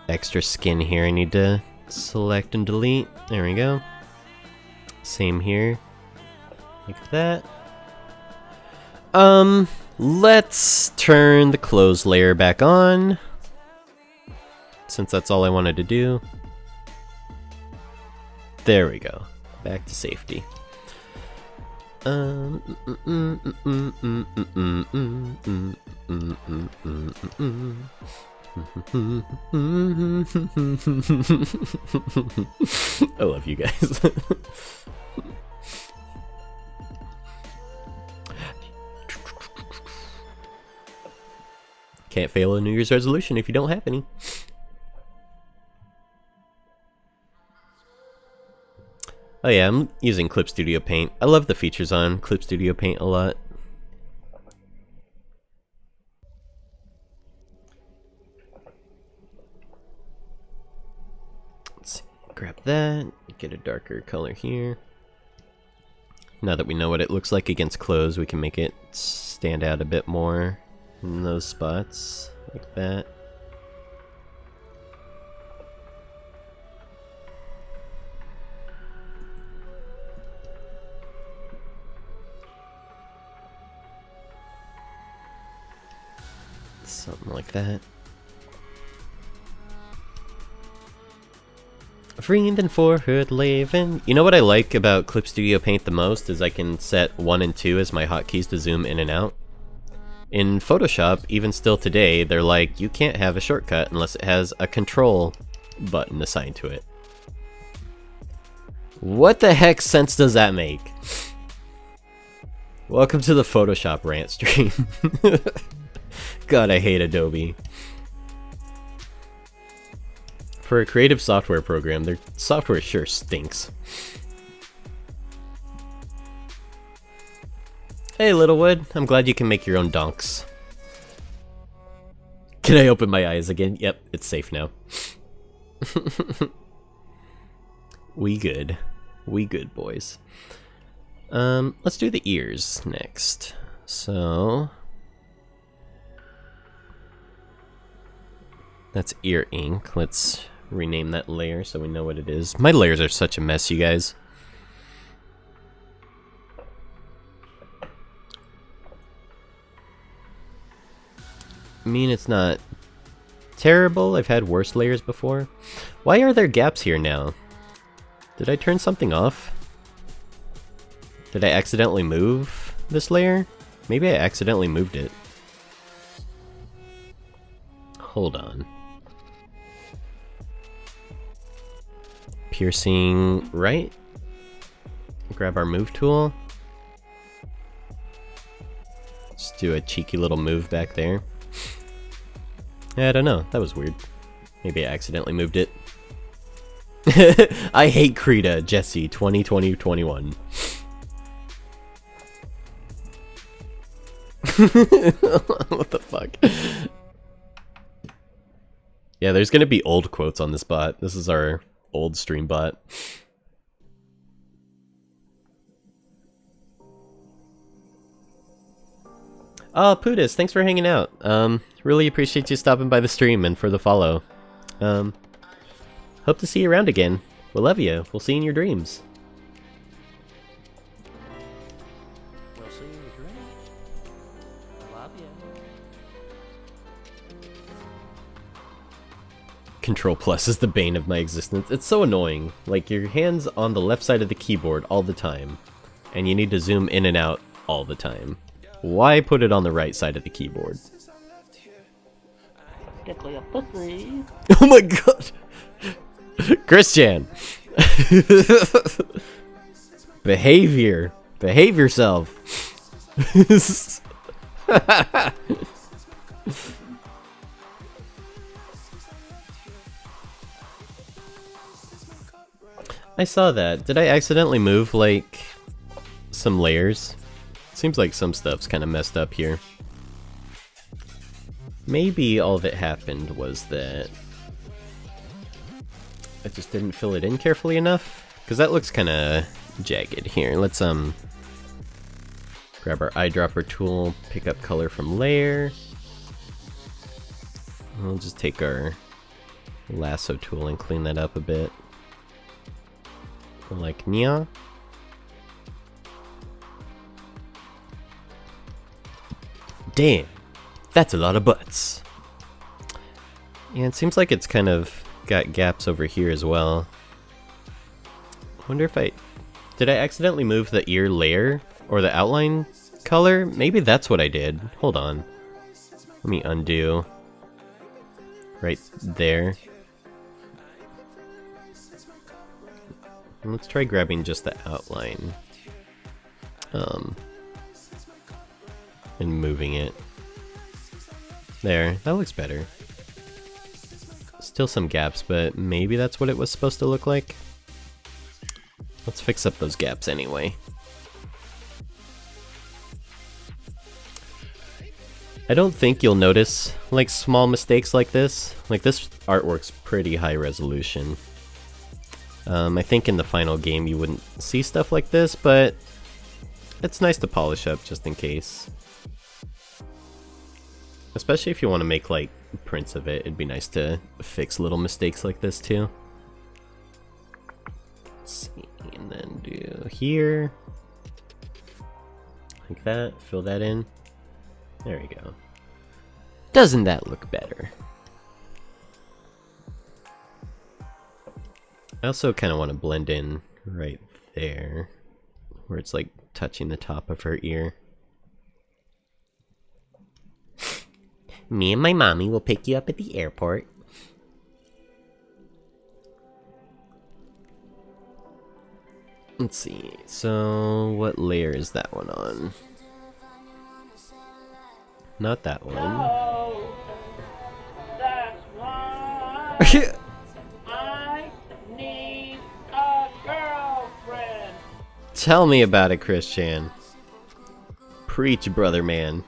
extra skin here I need to select and delete. There we go. Same here. Like that. Let's turn the clothes layer back on, since that's all I wanted to do. There we go. Back to safety. I love you guys. Can't fail a New Year's resolution if you don't have any. Oh yeah, I'm using Clip Studio Paint. I love the features on Clip Studio Paint a lot. Let's see, grab that, get a darker color here. Now that we know what it looks like against clothes, we can make it stand out a bit more in those spots, like that. Something like that. Vriend and Forhood Laven. You know what I like about Clip Studio Paint the most is I can set 1 and 2 as my hotkeys to zoom in and out. In Photoshop, even still today, they're like, you can't have a shortcut unless it has a control button assigned to it. What the heck sense does that make? Welcome to the Photoshop rant stream. God, I hate Adobe. For a creative software program, their software sure stinks. Hey, Littlewood. I'm glad you can make your own donks. Can I open my eyes again? Yep, it's safe now. We good. We good, boys. Let's do the ears next. So... that's ear ink. Let's rename that layer so we know what it is. My layers are such a mess, you guys. I mean, it's not terrible. I've had worse layers before. Why are there gaps here now? Did I turn something off? Did I accidentally move this layer? Maybe I accidentally moved it. Hold on. Piercing right. Grab our move tool. Let's do a cheeky little move back there. I don't know, that was weird. Maybe I accidentally moved it. I hate Krita, Jesse, 2020-21. What the fuck? Yeah, there's gonna be old quotes on this bot. This is our old stream bot. Oh, Pootis, thanks for hanging out. Really appreciate you stopping by the stream and for the follow. Hope to see you around again. We'll love you. We'll see you in your dreams. We'll see you in your dreams. I love you. Control Plus is the bane of my existence. It's so annoying. Like, your hand's on the left side of the keyboard all the time, and you need to zoom in and out all the time. Why put it on the right side of the keyboard? Tickle your pussy. Oh my god! Christian! Behavior! Behave yourself! I saw that. Did I accidentally move, like, some layers? Seems like some stuff's kind of messed up here. Maybe all that happened was that I just didn't fill it in carefully enough? Because that looks kind of jagged here. Let's, grab our eyedropper tool, pick up color from layer. We'll just take our lasso tool and clean that up a bit. Like Nya. Damn, that's a lot of butts. Yeah, it seems like it's kind of got gaps over here as well. Wonder if did I accidentally move the ear layer or the outline color? Maybe that's what I did. Hold on. Let me undo. Right there. Let's try grabbing just the outline. And moving it. There, that looks better. Still some gaps, but maybe that's what it was supposed to look like. Let's fix up those gaps anyway. I don't think you'll notice, like, small mistakes like this. Like, this artwork's pretty high resolution. I think in the final game you wouldn't see stuff like this, but it's nice to polish up just in case. Especially if you want to make, like, prints of it, it'd be nice to fix little mistakes like this too. Let's see, and then do here. Like that, fill that in. There we go. Doesn't that look better? I also kind of want to blend in right there, where it's like touching the top of her ear. Me and my mommy will pick you up at the airport. Let's see, so what layer is that one on? Not that one. No, that's why I need a girlfriend. Tell me about it, Christian. Preach, brother man.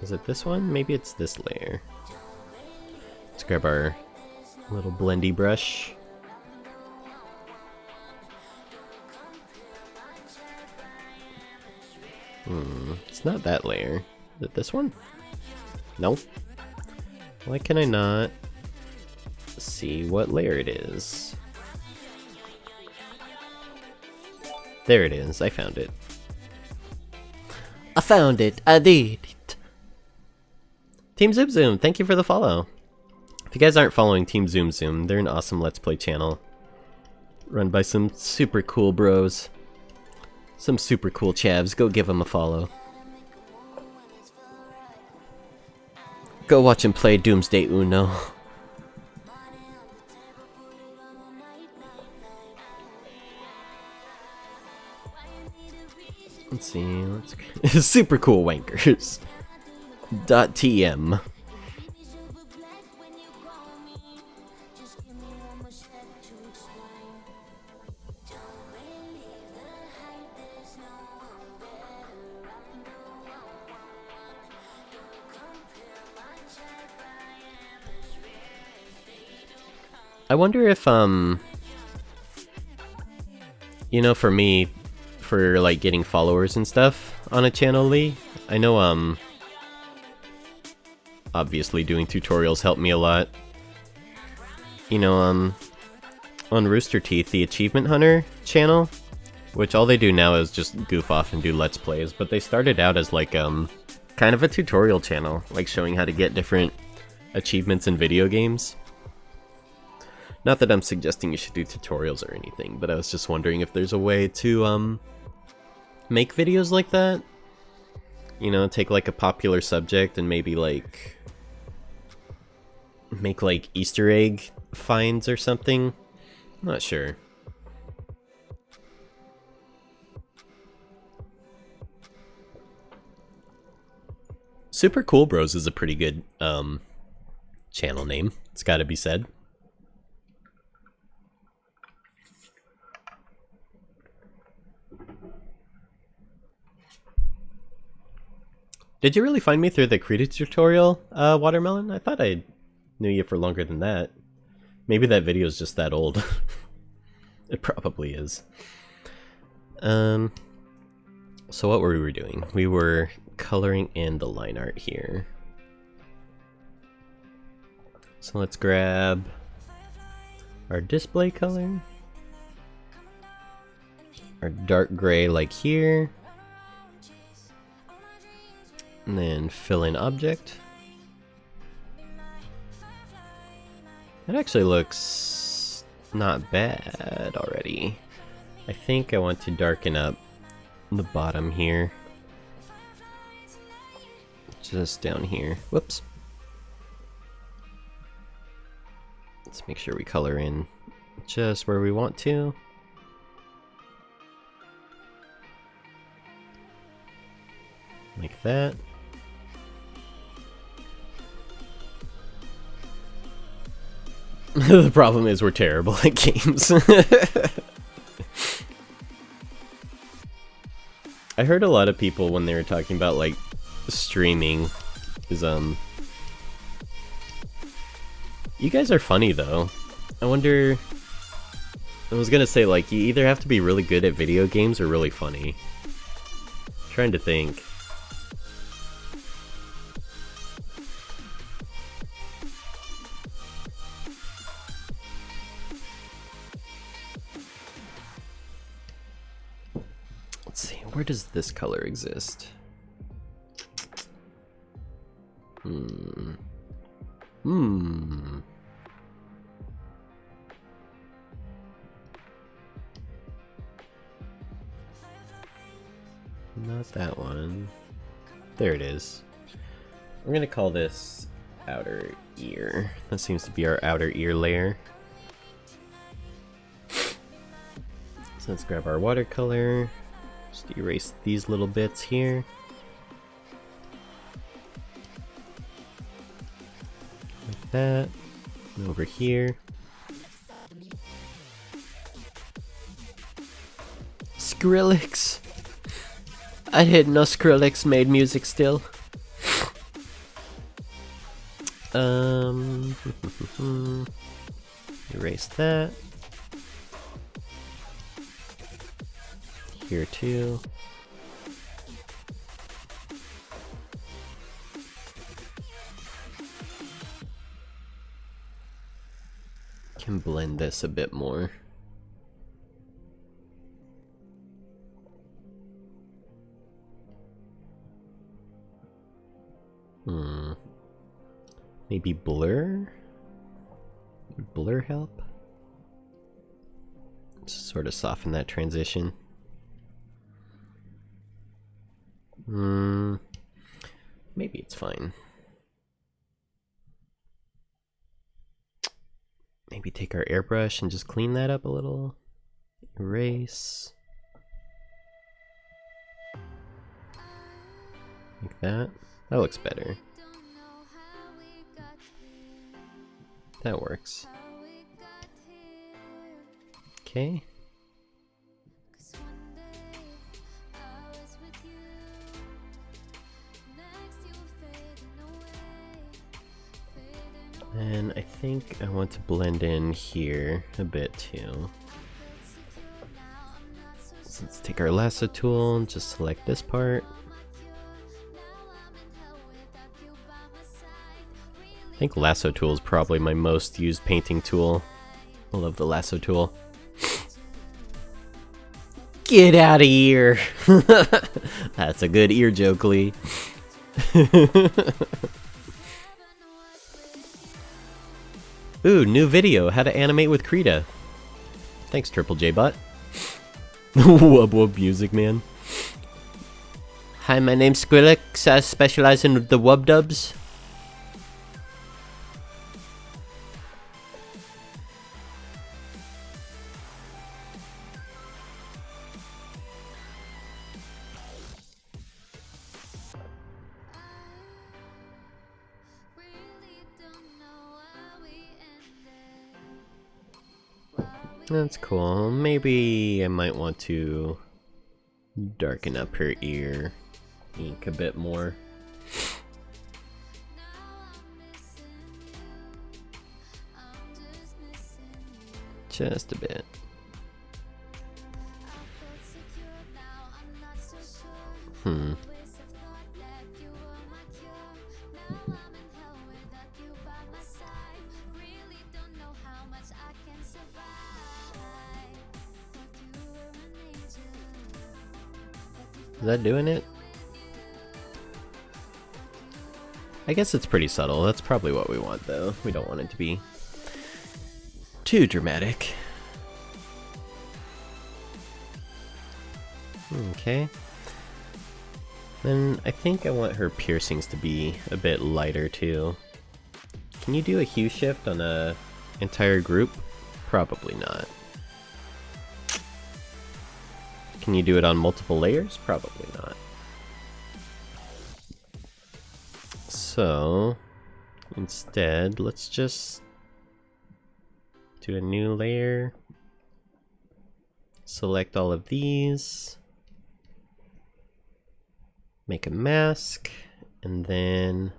Is it this one? Maybe it's this layer. Let's grab our little blendy brush. It's not that layer. Is it this one? Nope. Why can I not see what layer it is? There it is. I found it. I found it. I did it. Team Zoom Zoom, thank you for the follow. If you guys aren't following Team Zoom Zoom, they're an awesome Let's Play channel. Run by some super cool bros. Some super cool chavs. Go give them a follow. Go watch him play Doomsday Uno. Let's see. Super cool wankers. .tm. I wonder if, you know, for me, for like getting followers and stuff on a channel, Lee, I know, obviously doing tutorials helped me a lot. You know, on Rooster Teeth, the Achievement Hunter channel, which all they do now is just goof off and do Let's Plays, but they started out as like, kind of a tutorial channel, like showing how to get different achievements in video games. Not that I'm suggesting you should do tutorials or anything, but I was just wondering if there's a way to, make videos like that. You know, take like a popular subject and maybe like make like Easter egg finds or something. I'm not sure. Super Cool Bros is a pretty good channel name, it's gotta be said. Did you really find me through the Cuties tutorial, Watermelon? I thought I knew you for longer than that. Maybe that video is just that old. It probably is. So what were we doing? We were coloring in the line art here. So let's grab our display color. Our dark gray like here. And then fill in object. It actually looks not bad already. I think I want to darken up the bottom here. Just down here. Whoops. Let's make sure we color in just where we want to. Like that. The problem is we're terrible at games. I heard a lot of people when they were talking about like streaming is you guys are funny though. I wonder, I was gonna say like you either have to be really good at video games or really funny. I'm trying to think. Let's see, where does this color exist? Not that one. There it is. We're gonna call this outer ear. That seems to be our outer ear layer. So let's grab our watercolor. Just erase these little bits here. Like that. And over here. Skrillex! I didn't know Skrillex made music still. Erase that. Here too. Can blend this a bit more. Maybe blur? Would blur help? Just sort of soften that transition. Maybe it's fine. Maybe take our airbrush and just clean that up a little. Erase. Like that. That looks better. That works. Okay. And I think I want to blend in here a bit too. So let's take our lasso tool and just select this part. I think lasso tool is probably my most used painting tool. I love the lasso tool. Get out of here! That's a good ear joke, Lee. Ooh, new video, how to animate with Krita. Thanks, Triple J Bot. Wub wub music, man. Hi, my name's Skrillex. I specialize in the wub dubs. That's cool. Maybe I might want to darken up her ear ink a bit more. Just a bit. Is that doing it? I guess it's pretty subtle. That's probably what we want, though. We don't want it to be too dramatic. Okay. Then I think I want her piercings to be a bit lighter, too. Can you do a hue shift on a entire group? Probably not. Can you do it on multiple layers? Probably not. So, instead, let's just do a new layer. Select all of these. Make a mask, and then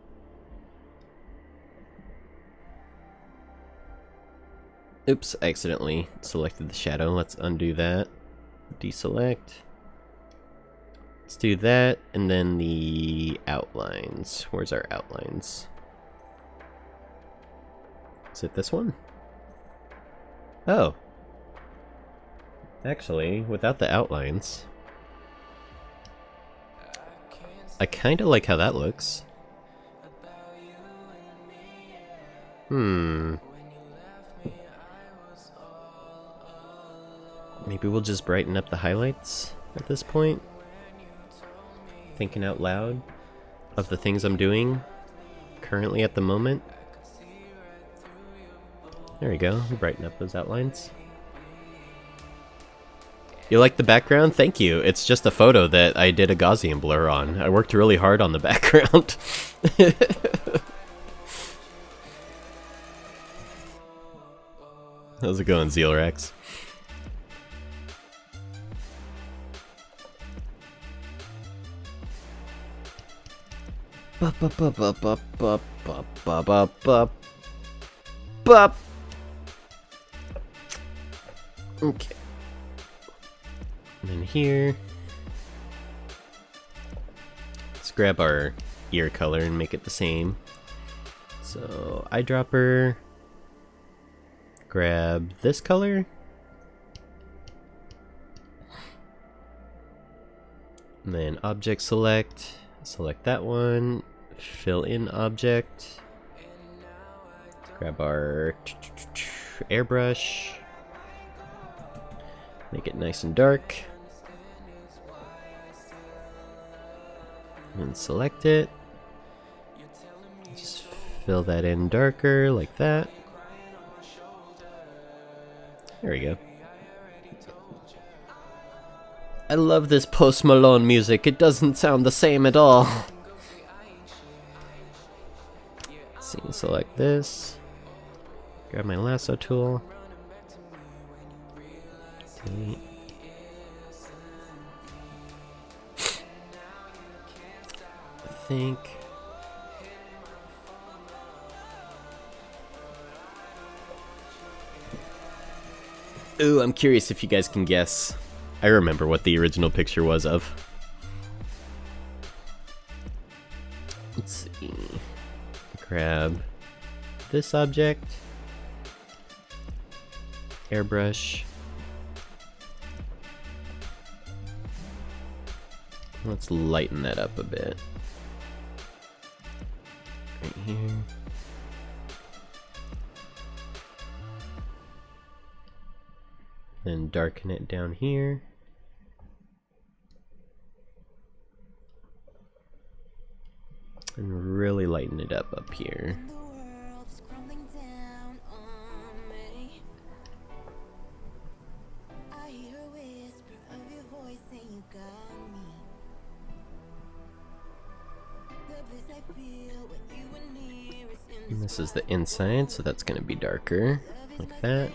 oops, I accidentally selected the shadow. Let's undo that. Deselect. Let's do that, and then the outlines. Where's our outlines? Is it this one? Oh. Actually, without the outlines, I kinda like how that looks. Maybe we'll just brighten up the highlights at this point. Thinking out loud of the things I'm doing currently at the moment. There we go, brighten up those outlines. You like the background? Thank you. It's just a photo that I did a Gaussian blur on. I worked really hard on the background. How's it going, Zealrex? Bup, bup, bup, bup, bup, bup, bup, bup, bup, bup. Okay. And then here, let's grab our ear color and make it the same. So eyedropper, grab this color, and then object select, select that one, fill in object, grab our airbrush, make it nice and dark. And select it. Just fill that in darker like that. There we go. I love this Post Malone music. It doesn't sound the same at all. Let's see, select this. Grab my lasso tool. Delete. I think Ooh, I'm curious if you guys can guess. I remember what the original picture was of. Let's see. Grab this object. Airbrush. Let's lighten that up a bit. Right here. Then darken it down here. And really lighten it up here. And this is the inside, so that's going to be darker, like that.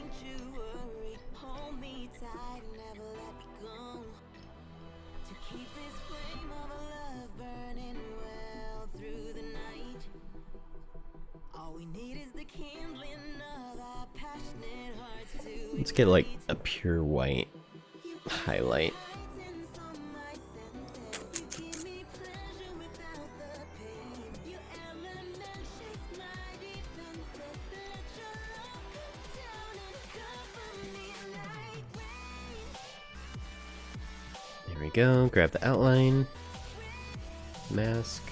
Let's get like a pure white highlight. There we go, grab the outline, mask.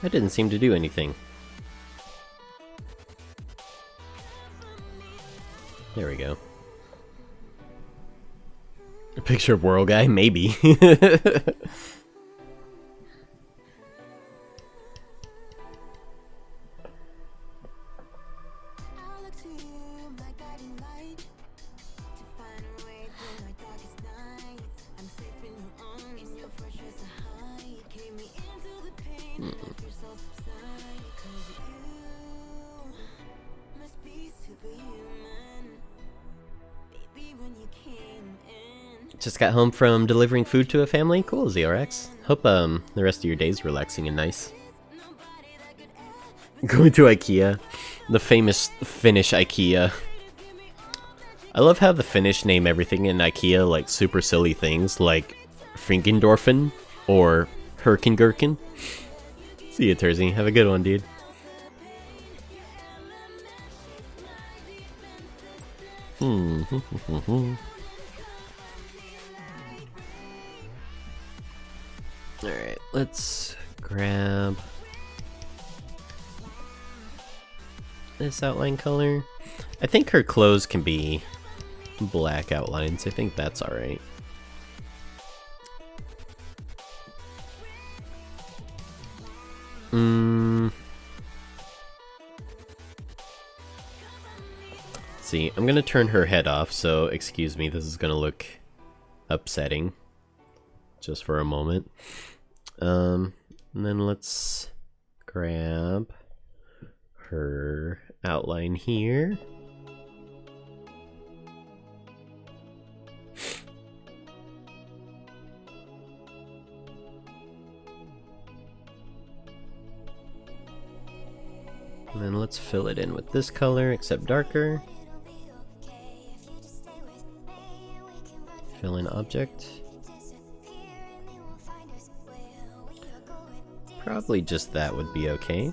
That didn't seem to do anything. There we go. A picture of World Guy? Maybe. Just got home from delivering food to a family. Cool, ZRX. Hope the rest of your day's relaxing and nice. Going to IKEA. The famous Finnish IKEA. I love how the Finnish name everything in IKEA like super silly things like Frinkendorfen or Herkengurken. See you, Terzi. Have a good one, dude. Alright, let's grab this outline color. I think her clothes can be black outlines. I think that's alright. Let's see, I'm gonna turn her head off, so excuse me, this is gonna look upsetting. Just for a moment. And then let's grab her outline here. And then let's fill it in with this color, except darker. Fill in object. Probably just that would be okay.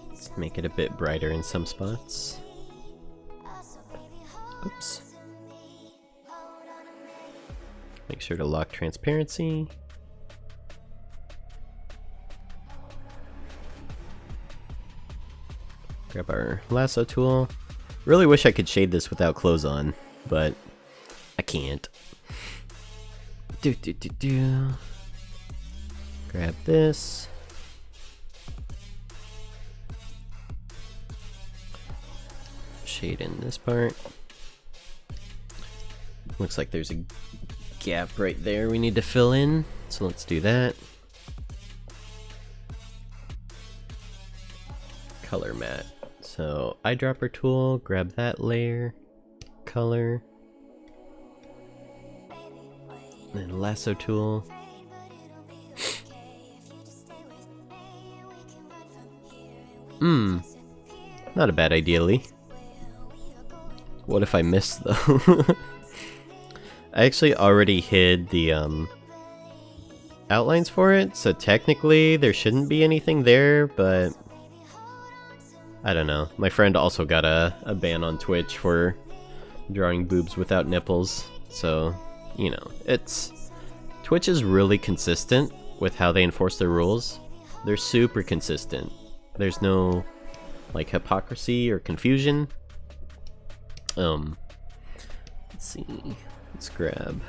Let's make it a bit brighter in some spots. Oops. Make sure to lock transparency. Grab our lasso tool. Really wish I could shade this without clothes on, but I can't. Grab this. Shade in this part. Looks like there's a gap right there we need to fill in, so let's do that. Color matte. So eyedropper tool, grab that layer, color. And then lasso tool. Not a bad idea, Lee. What if I missed, though? I actually already hid the outlines for it, so technically there shouldn't be anything there, but I don't know. My friend also got a ban on Twitch for drawing boobs without nipples, so, you know, Twitch is really consistent with how they enforce their rules. They're super consistent. There's no, like, hypocrisy or confusion. Let's see. Let's grab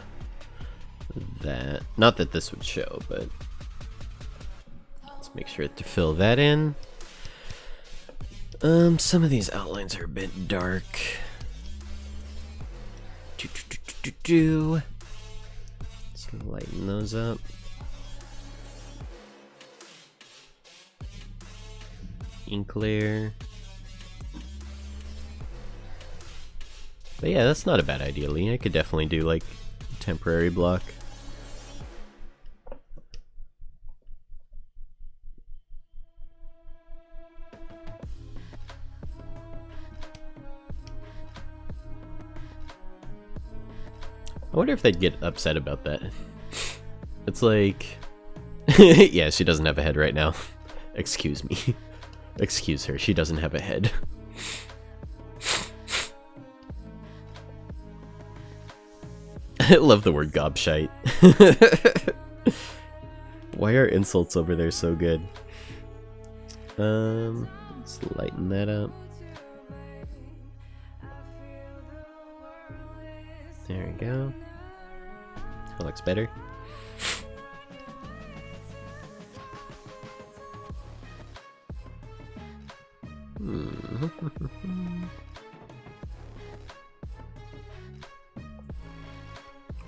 that. Not that this would show, but let's make sure to fill that in. Some of these outlines are a bit dark. Let's lighten those up. Ink layer. But yeah, that's not a bad idea, Lee. I could definitely do like a temporary block. I wonder if they'd get upset about that. It's like... yeah, she doesn't have a head right now. Excuse me. Excuse her, she doesn't have a head. I love the word gobshite. Why are insults over there so good? Let's lighten that up. There we go. That looks better.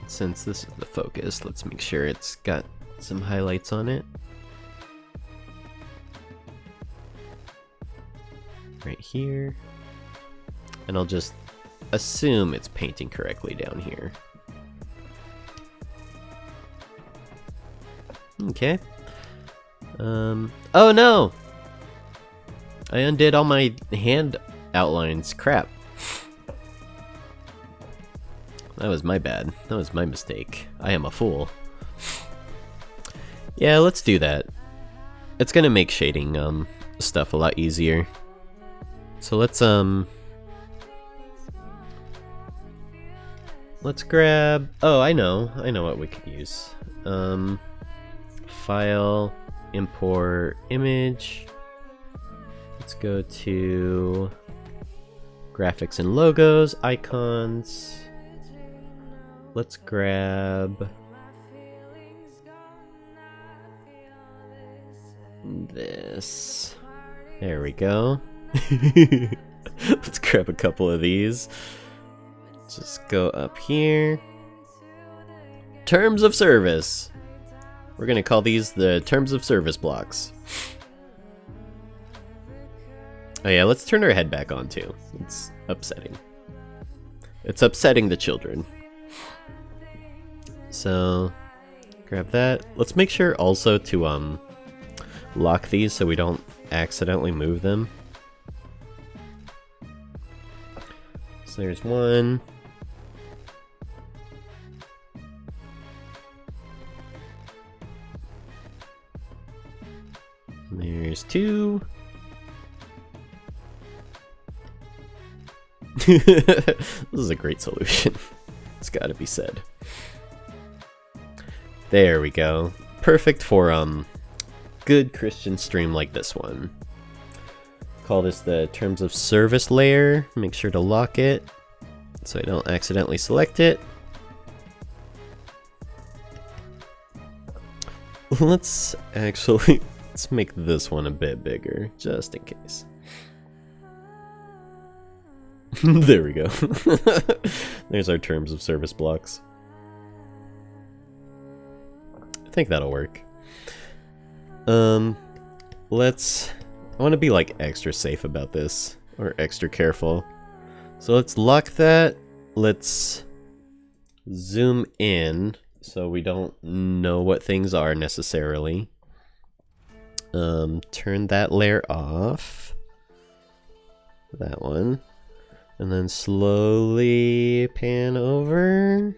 Since this is the focus, let's make sure it's got some highlights on it. Right here. And I'll just assume it's painting correctly down here. Okay. Oh no! I undid all my hand outlines. Crap. That was my bad. That was my mistake. I am a fool. Yeah, let's do that. It's gonna make shading stuff a lot easier. So let's grab... Oh, I know what we could use. File, import image. Let's go to graphics and logos, icons. Let's grab this. There we go. Let's grab a couple of these. Just go up here. Terms of service. We're gonna call these the terms of service blocks. Oh yeah, let's turn her head back on too. It's upsetting. It's upsetting the children. So, grab that. Let's make sure also to lock these so we don't accidentally move them. So there's one. There's two. This is a great solution. It's gotta be said. There we go. Perfect for good Christian stream like this one. Call this the terms of service layer. Make sure to lock it so I don't accidentally select it. Let's make this one a bit bigger, just in case. There we go. There's our terms of service blocks. I think that'll work. I want to be like extra safe about this, or extra careful. So let's lock that. let's zoom in so we don't know what things are necessarily. Turn that layer off. That one. And then slowly pan over.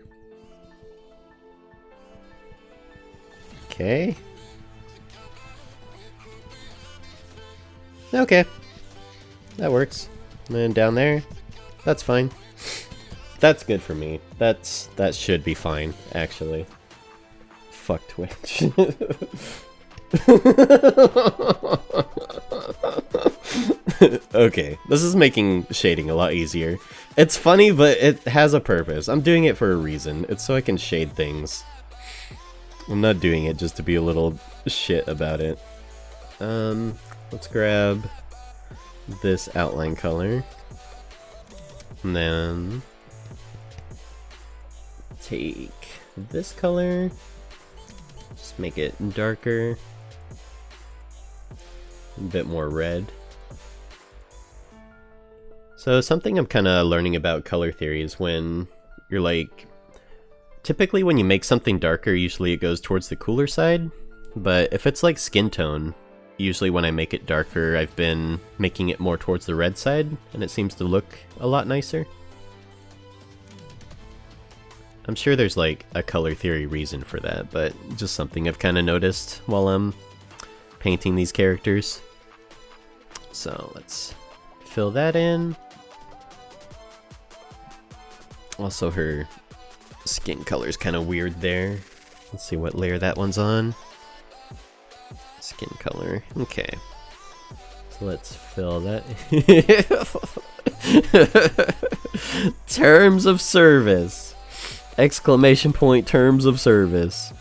Okay. Okay. That works. And then down there. That's fine. That's good for me. That should be fine, actually. Fuck Twitch. Okay, this is making shading a lot easier. It's funny, but it has a purpose. I'm doing it for a reason. It's so I can shade things. I'm not doing it just to be a little shit about it. Let's grab this outline color. And then take this color. Just make it darker. A bit more red. So something I'm kind of learning about color theory is when you're like, typically when you make something darker, usually it goes towards the cooler side, but if it's like skin tone, usually when I make it darker, I've been making it more towards the red side, and it seems to look a lot nicer. I'm sure there's like a color theory reason for that, but just something I've kind of noticed while I'm painting these characters. So let's fill that in. Also, her skin color is kind of weird there. Let's see what layer that one's on. Skin color. Okay. So let's fill that. Terms of service! Exclamation point, terms of service.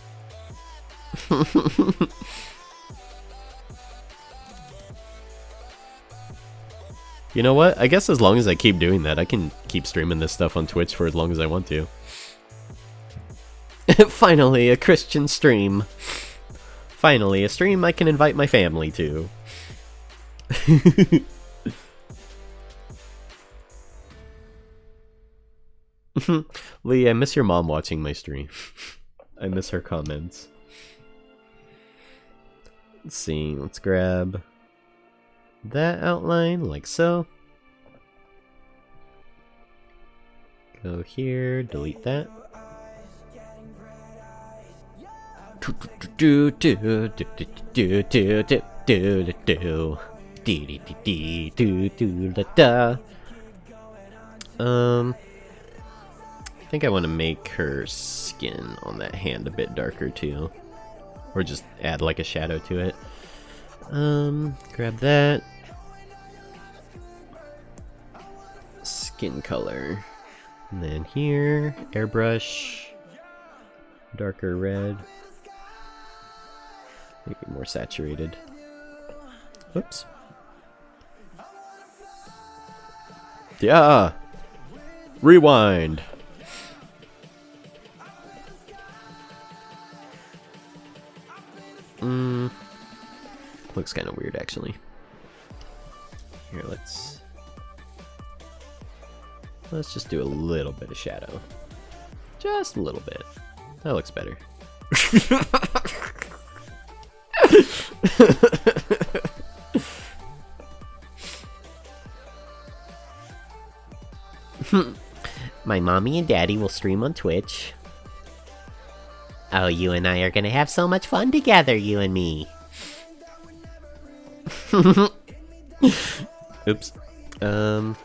You know what? I guess as long as I keep doing that, I can keep streaming this stuff on Twitch for as long as I want to. Finally, a Christian stream. Finally, a stream I can invite my family to. Lee, I miss your mom watching my stream. I miss her comments. Let's see, let's grab that outline, like so. Go here, delete that. I think I want to make her skin on that hand a bit darker too. Or just add like a shadow to it. Grab that. Skin color. And then here, airbrush. Darker red. Make it more saturated. Oops. Yeah! Rewind! Looks kind of weird, actually. Here, let's just do a little bit of shadow. Just a little bit. That looks better. My mommy and daddy will stream on Twitch. Oh, you and I are gonna have so much fun together, you and me. Oops. Let's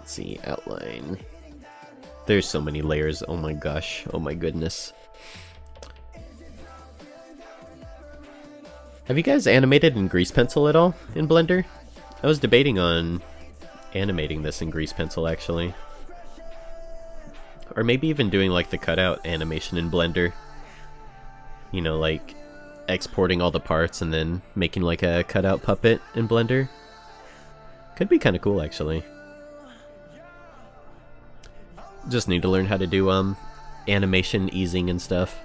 see, outline. There's so many layers, oh my gosh, oh my goodness. Have you guys animated in grease pencil at all in Blender? I was debating on animating this in grease pencil, actually. Or maybe even doing like the cutout animation in Blender. You know, like exporting all the parts and then making like a cutout puppet in Blender. Could be kind of cool, actually. Just need to learn how to do animation easing and stuff.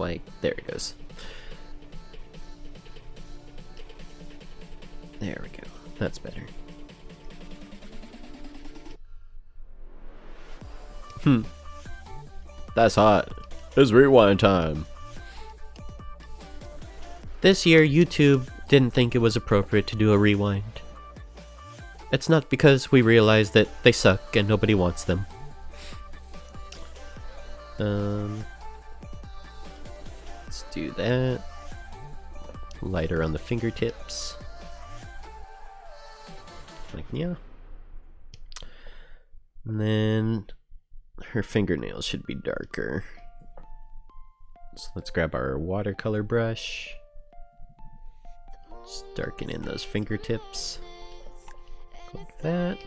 Why? There it goes. There we go. That's better. That's hot. It's rewind time. This year, YouTube didn't think it was appropriate to do a rewind. It's not because we realized that they suck and nobody wants them. Let's do that. Lighter on the fingertips. Like, yeah. And then her fingernails should be darker. So let's grab our watercolor brush. Just darken in those fingertips. Like that.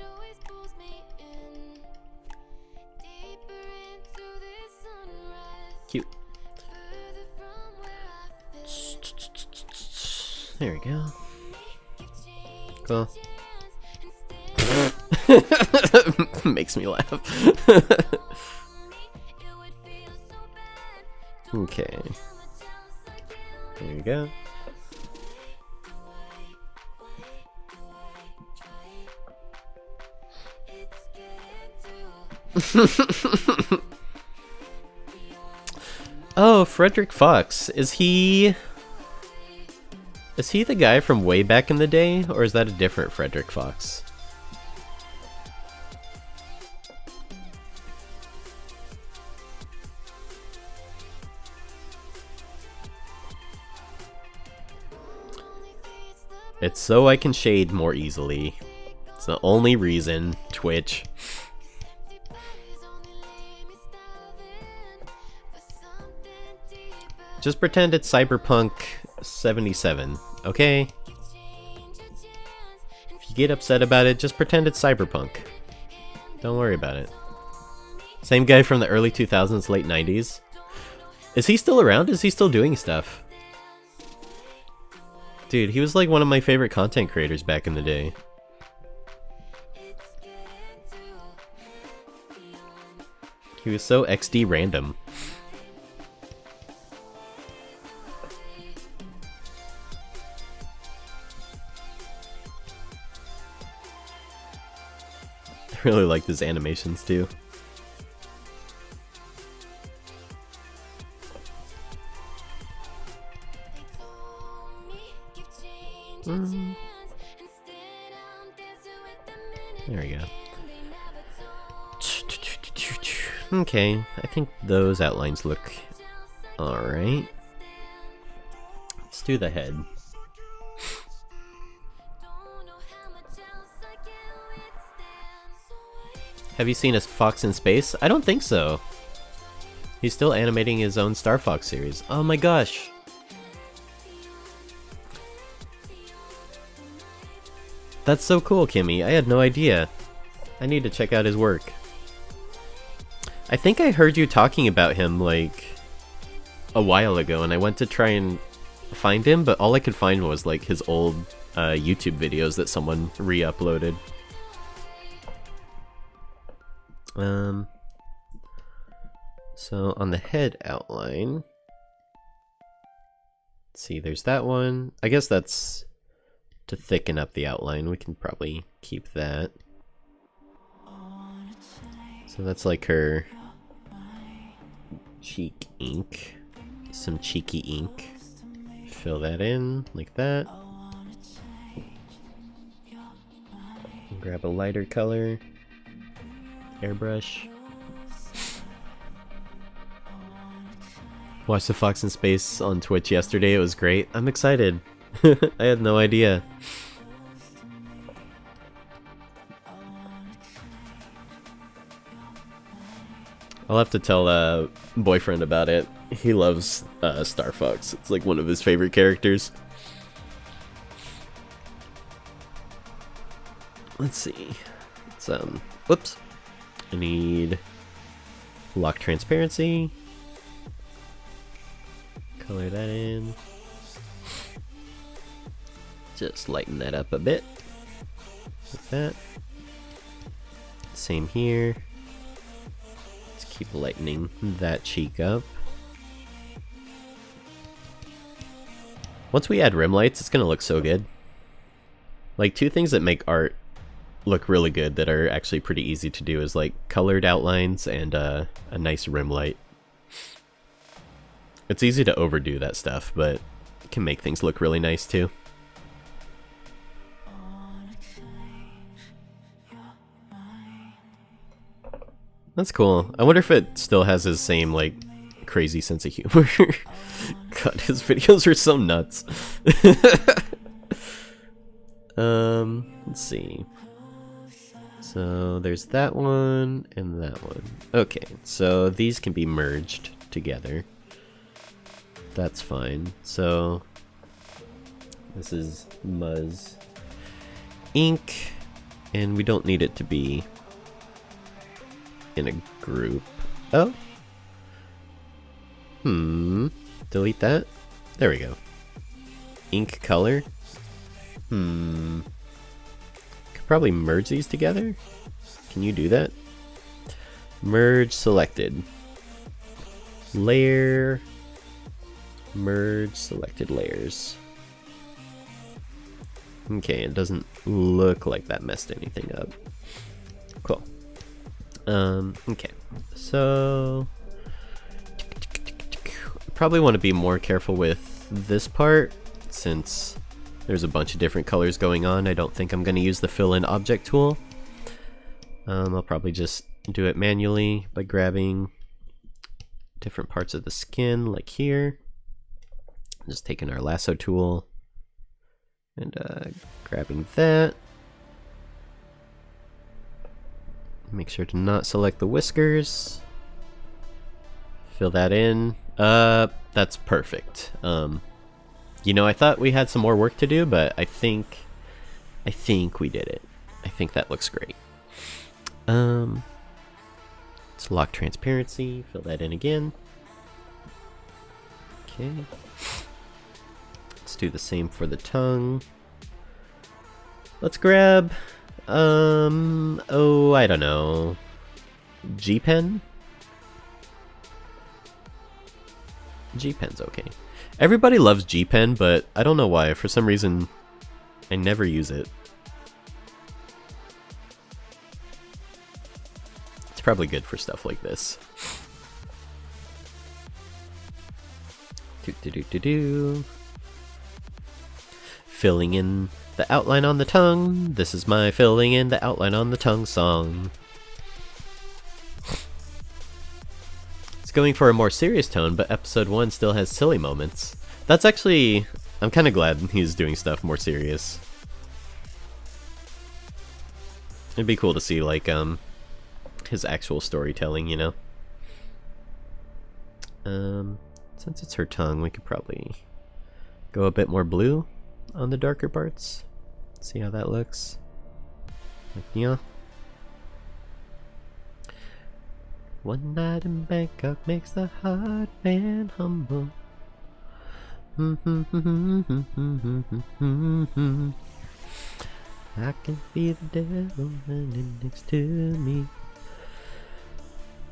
Cute. There we go. Cool. Makes me laugh. Okay. There you go. Oh, Frederick Fox. Is he the guy from way back in the day, or is that a different Frederick Fox? It's so I can shade more easily. It's the only reason, Twitch. Just pretend it's Cyberpunk 77, okay? If you get upset about it, just pretend it's Cyberpunk. Don't worry about it. Same guy from the early 2000s, late 90s. Is he still around? Is he still doing stuff? Dude, he was like one of my favorite content creators back in the day. He was so XD random. I really liked his animations too. There we go. Okay, I think those outlines look alright. Let's do the head. Have you seen a Fox in Space? I don't think so. He's still animating his own Star Fox series. Oh my gosh. That's so cool, Kimmy. I had no idea. I need to check out his work. I think I heard you talking about him, like, a while ago, and I went to try and find him, but all I could find was, like, his old YouTube videos that someone re-uploaded. So on the head outline, let's see, there's that one. I guess that's to thicken up the outline. We can probably keep that. So that's like her cheek ink. Some cheeky ink. Fill that in like that. Grab a lighter color. Airbrush. Watched the Fox in Space on Twitch yesterday. It was great. I'm excited. I had no idea. I'll have to tell boyfriend about it. He loves Star Fox. It's like one of his favorite characters. Let's see. It's whoops. I need lock transparency. Color that in. Just lighten that up a bit. Like that. Same here. Let's keep lightening that cheek up. Once we add rim lights, it's gonna look so good. Like, two things that make art look really good that are actually pretty easy to do is like colored outlines and a nice rim light. It's easy to overdo that stuff, but it can make things look really nice too. That's cool. I wonder if it still has his same, like, crazy sense of humor. God, his videos are so nuts. Let's see. So there's that one and that one. Okay, so these can be merged together. That's fine. So this is Muzz ink, and we don't need it to be in a group. Oh. Delete that. There we go. Ink color. Could probably merge these together. Can you do that? Merge selected. Layer. Merge selected layers. Okay, it doesn't look like that messed anything up. Cool. Okay, so probably want to be more careful with this part since there's a bunch of different colors going on. I don't think I'm going to use the fill in object tool. I'll probably just do it manually by grabbing different parts of the skin, like here. Just taking our lasso tool and grabbing that. Make sure to not select the whiskers. Fill that in. That's perfect. You know, I thought we had some more work to do, but I think we did it. I think that looks great. Let's lock transparency. Fill that in again. Okay. Let's do the same for the tongue. Let's grab, oh, I don't know, G-Pen? G-Pen's okay. Everybody loves G-Pen, but I don't know why. For some reason, I never use it. It's probably good for stuff like this. Do-do-do-do-do. Filling in the outline on the tongue. This is my filling in the outline on the tongue song. It's going for a more serious tone, but episode 1 still has silly moments. That's actually... I'm kind of glad he's doing stuff more serious. It'd be cool to see, like, his actual storytelling, you know? Since it's her tongue, we could probably go a bit more blue on the darker parts. See how that looks. Like, yeah. One night in Bangkok makes the heart man humble. I can feel the devil running next to me.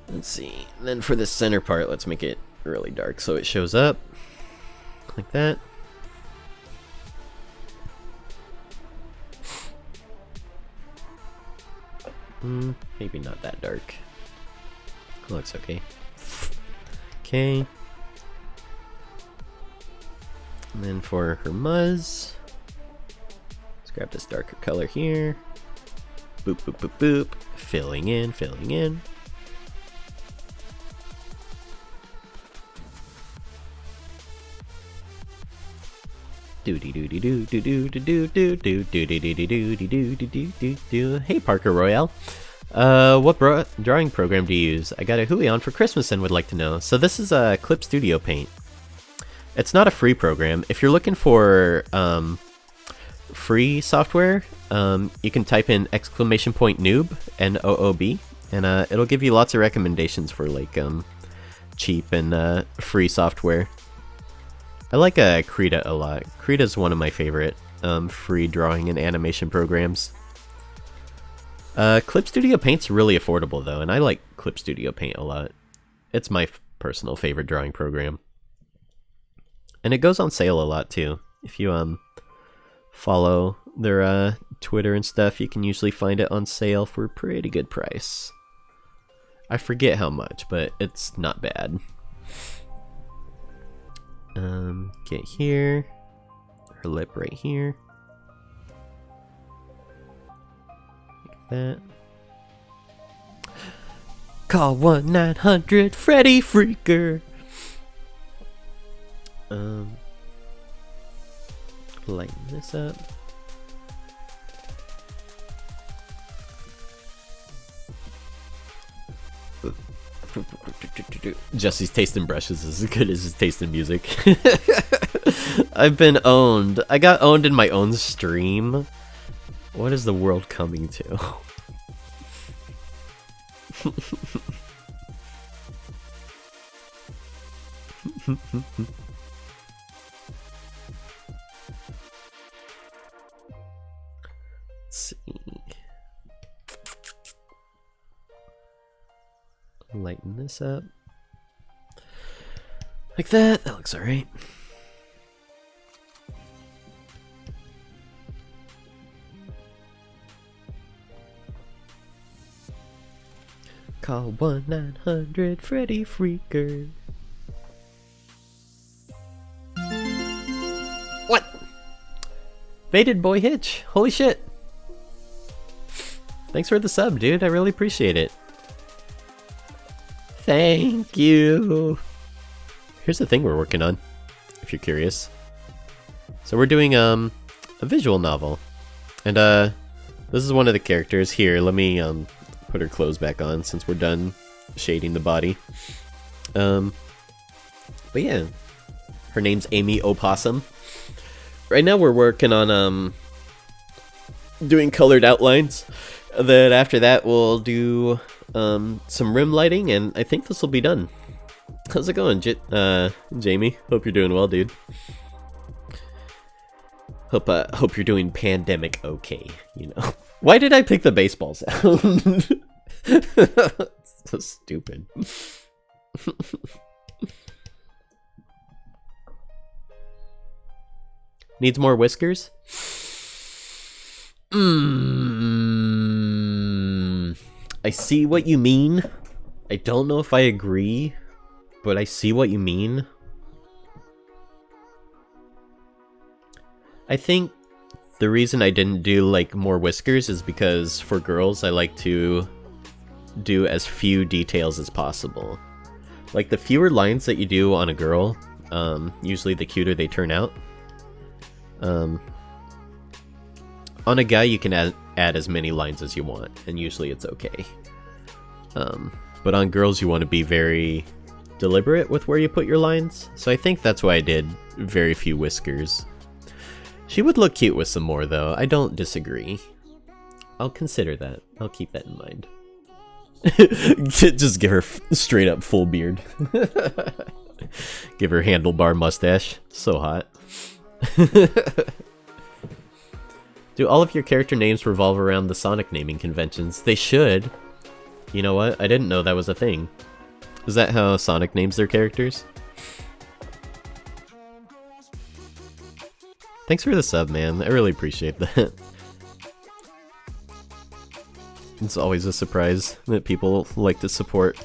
Let's see. And then for the center part, let's make it really dark so it shows up. Like that. Maybe not that dark. Looks okay. Okay. And then for her Muzz, let's grab this darker color here. Boop, boop, boop, boop. Filling in, filling in. Hey Parker Royale. What drawing program do you use? I got a Hui on for Christmas and would like to know. So this is a Clip Studio Paint. It's not a free program. If you're looking for free software, you can type in !noob, N-O-O-B, and it'll give you lots of recommendations for like cheap and free software. I like Krita a lot. Krita's one of my favorite free drawing and animation programs. Clip Studio Paint's really affordable though, and I like Clip Studio Paint a lot. It's my personal favorite drawing program. And it goes on sale a lot too. If you follow their Twitter and stuff, you can usually find it on sale for a pretty good price. I forget how much, but it's not bad. Get here. Her lip right here. Like that. Call 1-900-FREDDY-FREAKER. Lighten this up. Jesse's taste in brushes is as good as his taste in music. I've been owned. I got owned in my own stream. What is the world coming to? Let's see. Lighten this up. Like that. That looks alright. Call 1-900-FREDDY-FREAKER. What? Faded Boy Hitch. Holy shit. Thanks for the sub, dude. I really appreciate it. Thank you. Here's the thing we're working on, if you're curious. So we're doing a visual novel. And this is one of the characters. Here, let me put her clothes back on since we're done shading the body. But yeah, her name's Amy Opossum. Right now we're working on doing colored outlines. Then after that we'll do some rim lighting, and I think this will be done. How's it going, Jamie? Hope you're doing well, dude. Hope you're doing pandemic okay, you know. Why did I pick the baseball sound? So stupid. Needs more whiskers? I see what you mean. I don't know if I agree, but I see what you mean. I think the reason I didn't do like more whiskers is because for girls I like to do as few details as possible. Like the fewer lines that you do on a girl, usually the cuter they turn out. On a guy you can add as many lines as you want, and usually it's okay. But on girls you want to be very deliberate with where you put your lines, so I think that's why I did very few whiskers. She would look cute with some more though, I don't disagree. I'll consider that, I'll keep that in mind. Just give her straight up full beard. Give her handlebar mustache, so hot. Do all of your character names revolve around the Sonic naming conventions? They should. You know what? I didn't know that was a thing. Is that how Sonic names their characters? Thanks for the sub, man. I really appreciate that. It's always a surprise that people like to support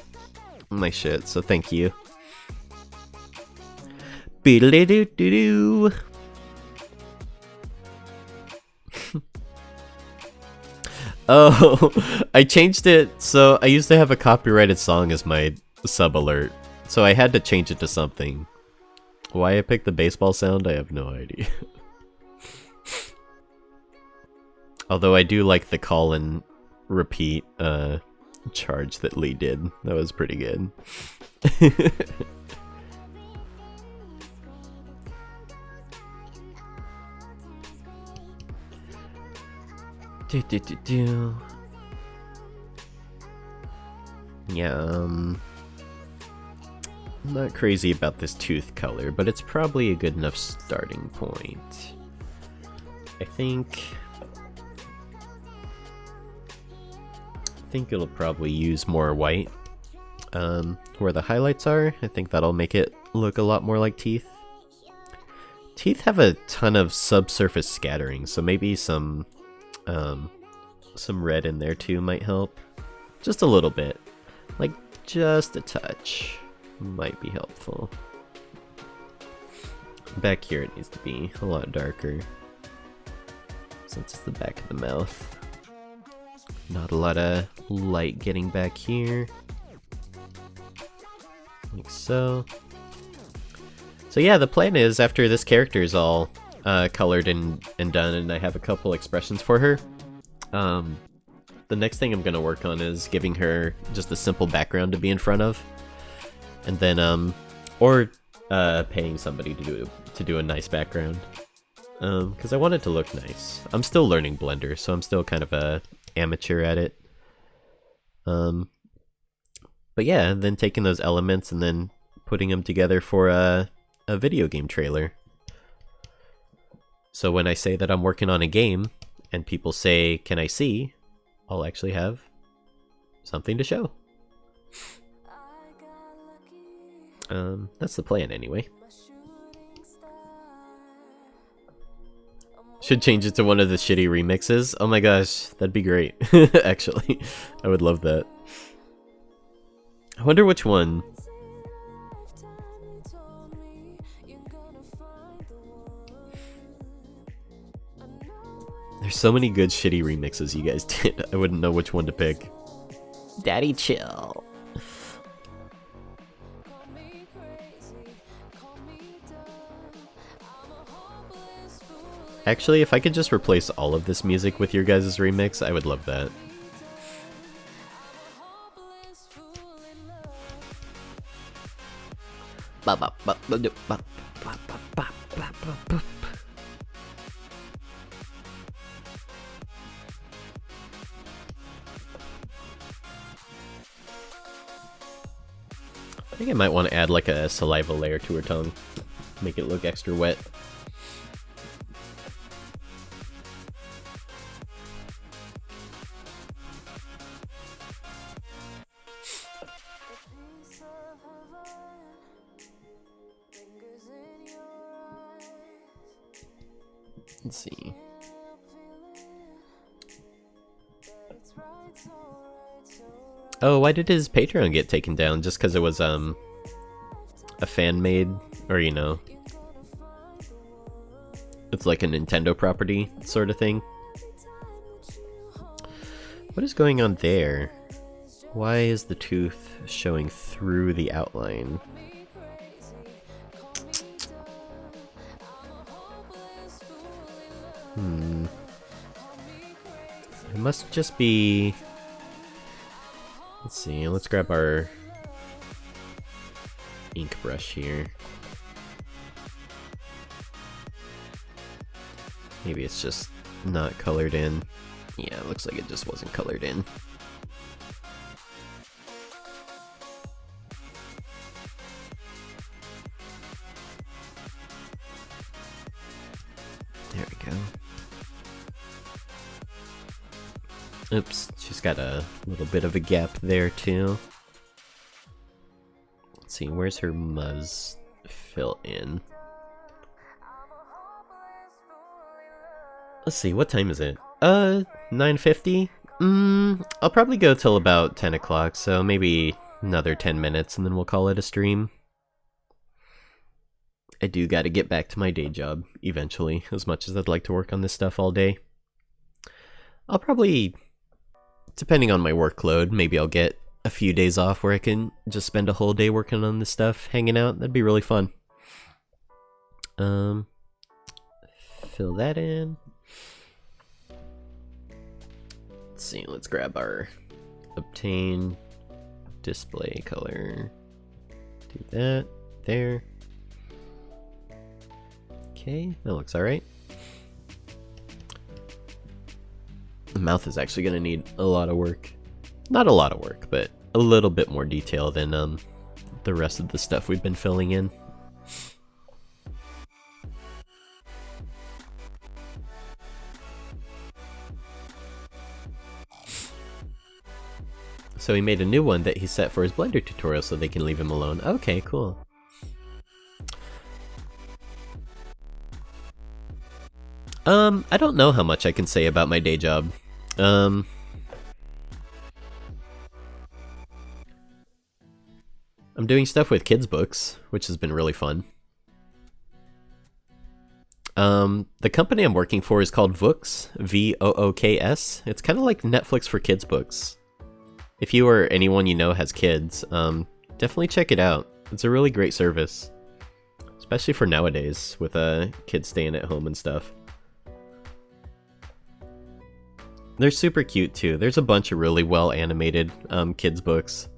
my shit, so thank you. Beedle-doo-doo-doo. Oh, I changed it. So I used to have a copyrighted song as my sub alert, so I had to change it to something. Why I picked the baseball sound, I have no idea. Although I do like the call and repeat charge that Lee did. That was pretty good. Yeah, I'm not crazy about this tooth color, but it's probably a good enough starting point. I think it'll probably use more white where the highlights are. I think that'll make it look a lot more like teeth. teeth have a ton of subsurface scattering, so maybe some red in there too might help. Just a little bit. Like, just a touch might be helpful. Back here it needs to be a lot darker, since it's the back of the mouth. Not a lot of light getting back here. Like so. So yeah, the plan is, after this character is all colored and done, and I have a couple expressions for her, the next thing I'm going to work on is giving her just a simple background to be in front of. And then, or paying somebody to do a nice background. Because I want it to look nice. I'm still learning Blender, so I'm still kind of a amateur at it. But yeah, then taking those elements and then putting them together for a video game trailer. So when I say that I'm working on a game, and people say, "Can I see?" I'll actually have something to show. That's the plan anyway. Should change it to one of the shitty remixes. Oh my gosh, that'd be great. Actually, I would love that. I wonder which one. There's so many good shitty remixes you guys did. I wouldn't know which one to pick. Daddy chill. Actually, if I could just replace all of this music with your guys' remix, I would love that. I think I might want to add like a saliva layer to her tongue. Make it look extra wet. Let's see. Oh, why did his Patreon get taken down? Just because it was a fan made, or you know, it's like a Nintendo property sort of thing. What is going on there? Why is the tooth showing through the outline? It must just be... Let's see, let's grab our ink brush here. Maybe it's just not colored in. Yeah, it looks like it just wasn't colored in. There we go. Oops, she's got a little bit of a gap there too. Let's see, where's her muzz fill in? Let's see, what time is it? 9:50? I'll probably go till about 10 o'clock, so maybe another 10 minutes and then we'll call it a stream. I do gotta get back to my day job eventually, as much as I'd like to work on this stuff all day. I'll probably, depending on my workload, maybe I'll get a few days off where I can just spend a whole day working on this stuff, hanging out. That'd be really fun. Fill that in. Let's see, let's grab our obtain display color. Do that there. Okay, that looks alright. The mouth is actually going to need a lot of work. Not a lot of work, but a little bit more detail than the rest of the stuff we've been filling in. So he made a new one that he set for his Blender tutorial so they can leave him alone. Okay, cool. I don't know how much I can say about my day job. I'm doing stuff with kids' books, which has been really fun. The company I'm working for is called Vooks, V-O-O-K-S. It's kind of like Netflix for kids' books. If you or anyone you know has kids, definitely check it out. It's a really great service. Especially for nowadays, with kids staying at home and stuff. They're super cute too. There's a bunch of really well animated kids books.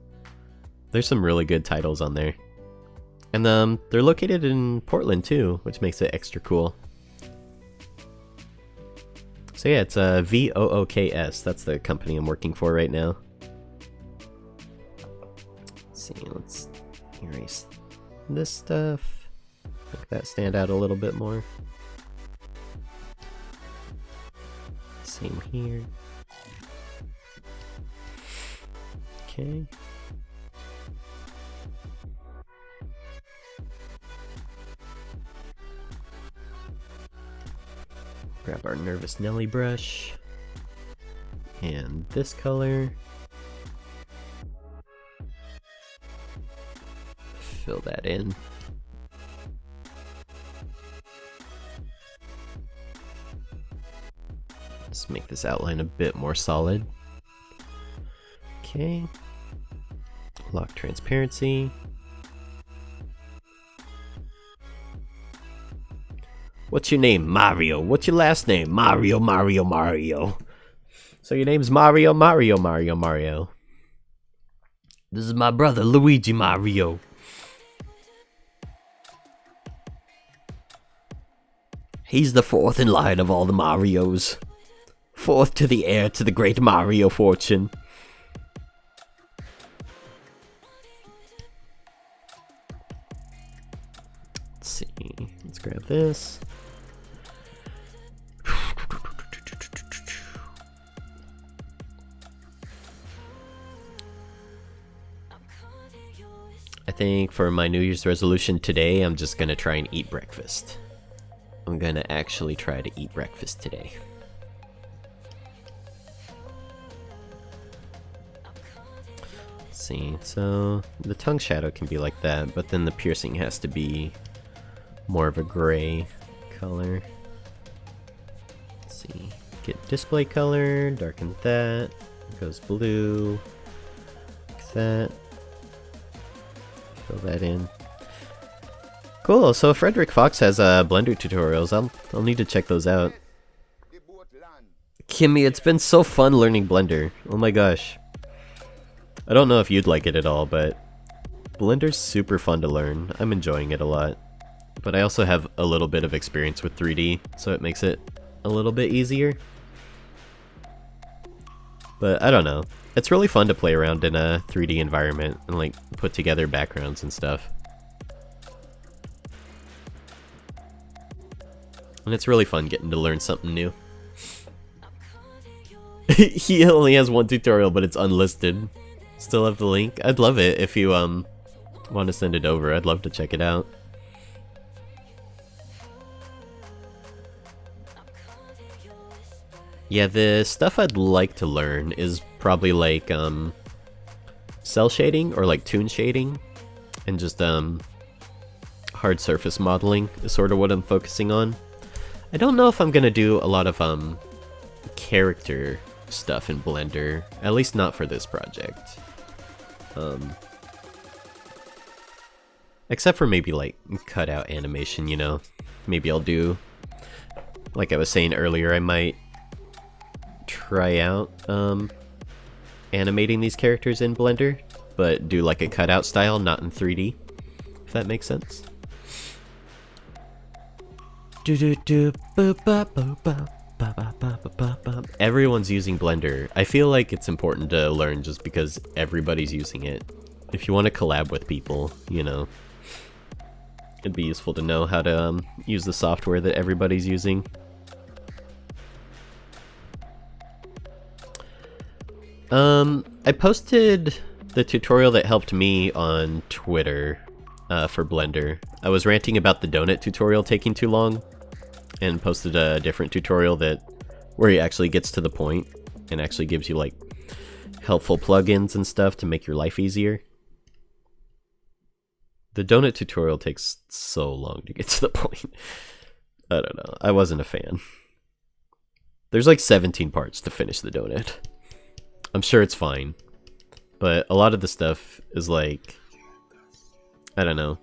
There's some really good titles on there. And they're located in Portland too, which makes it extra cool. So yeah, it's V-O-O-K-S. That's the company I'm working for right now. Let's see, let's erase this stuff. Make that stand out a little bit more. Same here. Okay. Grab our Nervous Nelly brush. And this color. Fill that in. Let's make this outline a bit more solid. Okay. Lock transparency. What's your name? Mario. What's your last name? Mario, Mario, Mario. So your name's Mario, Mario, Mario, Mario. This is my brother, Luigi Mario. He's the fourth in line of all the Marios. Fourth to the heir to the great Mario fortune. Let's see. Let's grab this. I think for my New Year's resolution today, I'm just gonna try and eat breakfast. I'm gonna actually try to eat breakfast today. Let's see, so the tongue shadow can be like that, but then the piercing has to be more of a gray color. Let's see, get display color, darken that, goes blue, like that. Fill that in. Cool, so Frederick Fox has Blender tutorials. I'll need to check those out. Kimmy, it's been so fun learning Blender. Oh my gosh. I don't know if you'd like it at all, but Blender's super fun to learn. I'm enjoying it a lot. But I also have a little bit of experience with 3D, so it makes it a little bit easier. But I don't know. It's really fun to play around in a 3D environment and like put together backgrounds and stuff. And it's really fun getting to learn something new. He only has one tutorial, but it's unlisted. Still have the link. I'd love it if you want to send it over. I'd love to check it out. Yeah, the stuff I'd like to learn is probably like cell shading or like toon shading, and just hard surface modeling is sort of what I'm focusing on. I don't know if I'm gonna do a lot of character stuff in Blender, at least not for this project. Except for maybe like cutout animation, you know. Maybe I'll do, like I was saying earlier, I might try out animating these characters in Blender, but do like a cutout style, not in 3D, if that makes sense. Everyone's using Blender. I feel like it's important to learn just because everybody's using it. If you want to collab with people, you know, it'd be useful to know how to use the software that everybody's using. I posted the tutorial that helped me on Twitter for Blender. I was ranting about the donut tutorial taking too long. and posted a different tutorial where he actually gets to the point and actually gives you like helpful plugins and stuff to make your life easier. The donut tutorial takes so long to get to the point. I don't know. I wasn't a fan. There's like 17 parts to finish the donut. I'm sure it's fine. But a lot of the stuff is like, I don't know.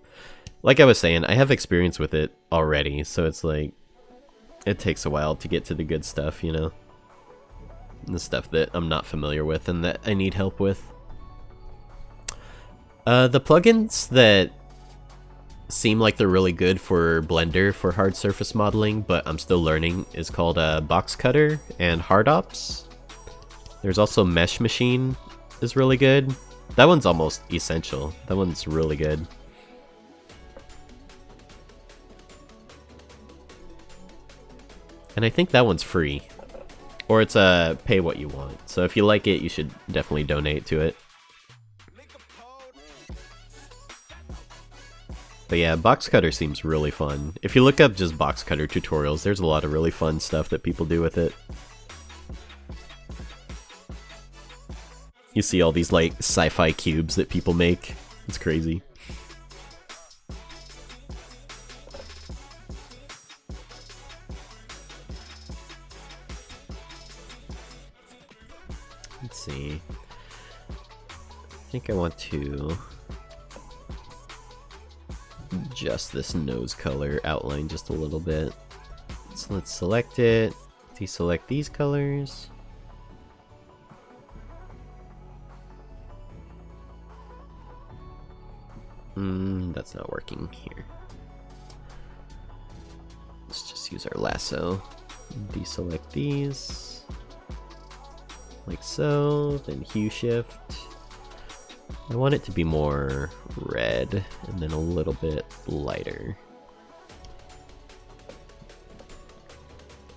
Like I was saying, I have experience with it already, so it's like, it takes a while to get to the good stuff, you know? The stuff that I'm not familiar with and that I need help with. The plugins that seem like they're really good for Blender for hard surface modeling, but I'm still learning, is called Box Cutter and Hard Ops. There's also Mesh Machine is really good. That one's almost essential. That one's really good. And I think that one's free. Or it's pay what you want. So if you like it, you should definitely donate to it. But yeah, Box Cutter seems really fun. If you look up just Box Cutter tutorials, there's a lot of really fun stuff that people do with it. You see all these like sci-fi cubes that people make. It's crazy. Let's see. I think I want to adjust this nose color outline just a little bit. So let's select it, deselect these colors. That's not working here. Let's just use our lasso. Deselect these. Like so, then hue shift. I want it to be more red and then a little bit lighter.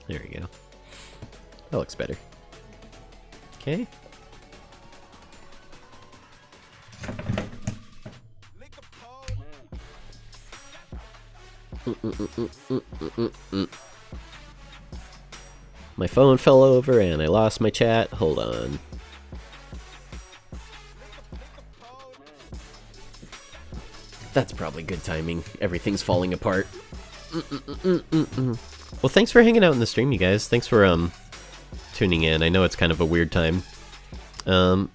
There we go. That looks better. Okay. My phone fell over and I lost my chat. Hold on. That's probably good timing. Everything's falling apart. Well, thanks for hanging out in the stream, you guys. Thanks for tuning in. I know it's kind of a weird time. Not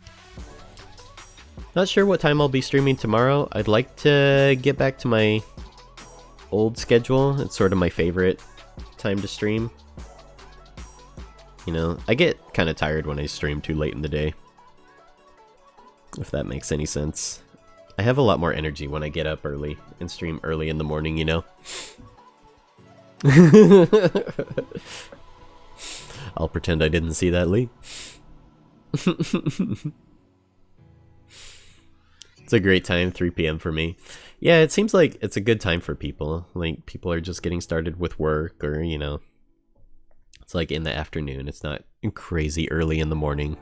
sure what time I'll be streaming tomorrow. I'd like to get back to my old schedule. It's sort of my favorite time to stream. You know, I get kind of tired when I stream too late in the day. If that makes any sense. I have a lot more energy when I get up early and stream early in the morning, you know? I'll pretend I didn't see that, Lee. It's a great time, 3 p.m. for me. Yeah, it seems like it's a good time for people. Like, people are just getting started with work or, you know, it's like in the afternoon. It's not crazy early in the morning.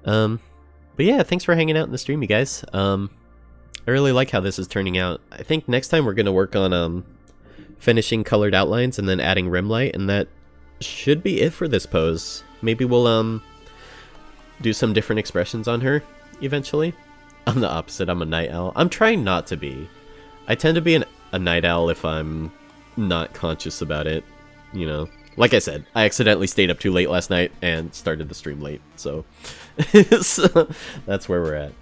But yeah, thanks for hanging out in the stream, you guys. I really like how this is turning out. I think next time we're going to work on finishing colored outlines and then adding rim light, and that should be it for this pose. Maybe we'll do some different expressions on her eventually. I'm the opposite. I'm a night owl. I'm trying not to be. I tend to be a night owl if I'm not conscious about it, you know. Like I said, I accidentally stayed up too late last night and started the stream late, so, so that's where we're at.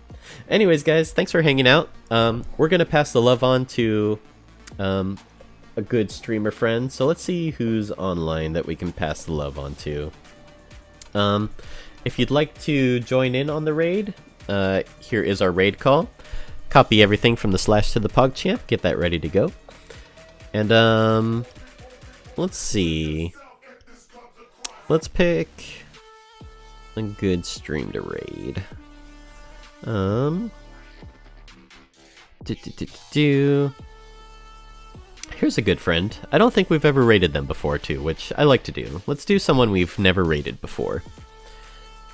Anyways, guys, thanks for hanging out. We're gonna pass the love on to a good streamer friend, so let's see who's online that we can pass the love on to. If you'd like to join in on the raid, here is our raid call. Copy everything from the / to the PogChamp, get that ready to go. And let's see. Let's pick a good stream to raid. Here's a good friend. I don't think we've ever raided them before too, which I like to do. Let's do someone we've never raided before.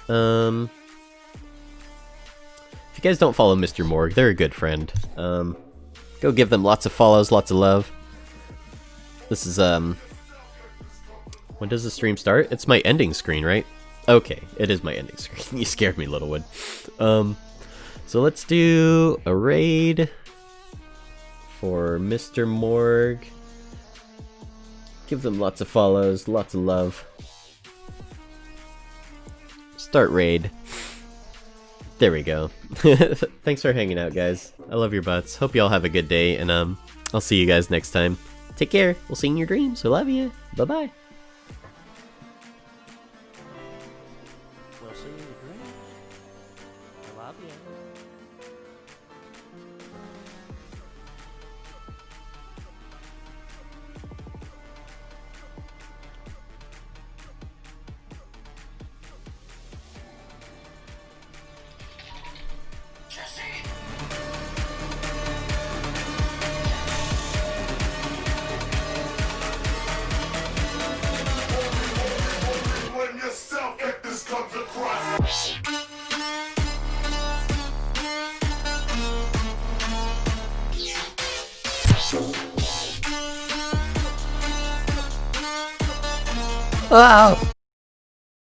If you guys don't follow Mr. Morg, they're a good friend. Go give them lots of follows, lots of love. This is, when does the stream start? It's my ending screen, right? Okay, it is my ending screen. You scared me, Littlewood. So let's do a raid for Mr. Morg. Give them lots of follows, lots of love. Start raid. There we go. Thanks for hanging out, guys. I love your butts. Hope you all have a good day, and I'll see you guys next time. Take care. We'll see you in your dreams. I love you. Bye-bye. We'll see you in your dreams. I love you. When yourself if this comes across. Wow.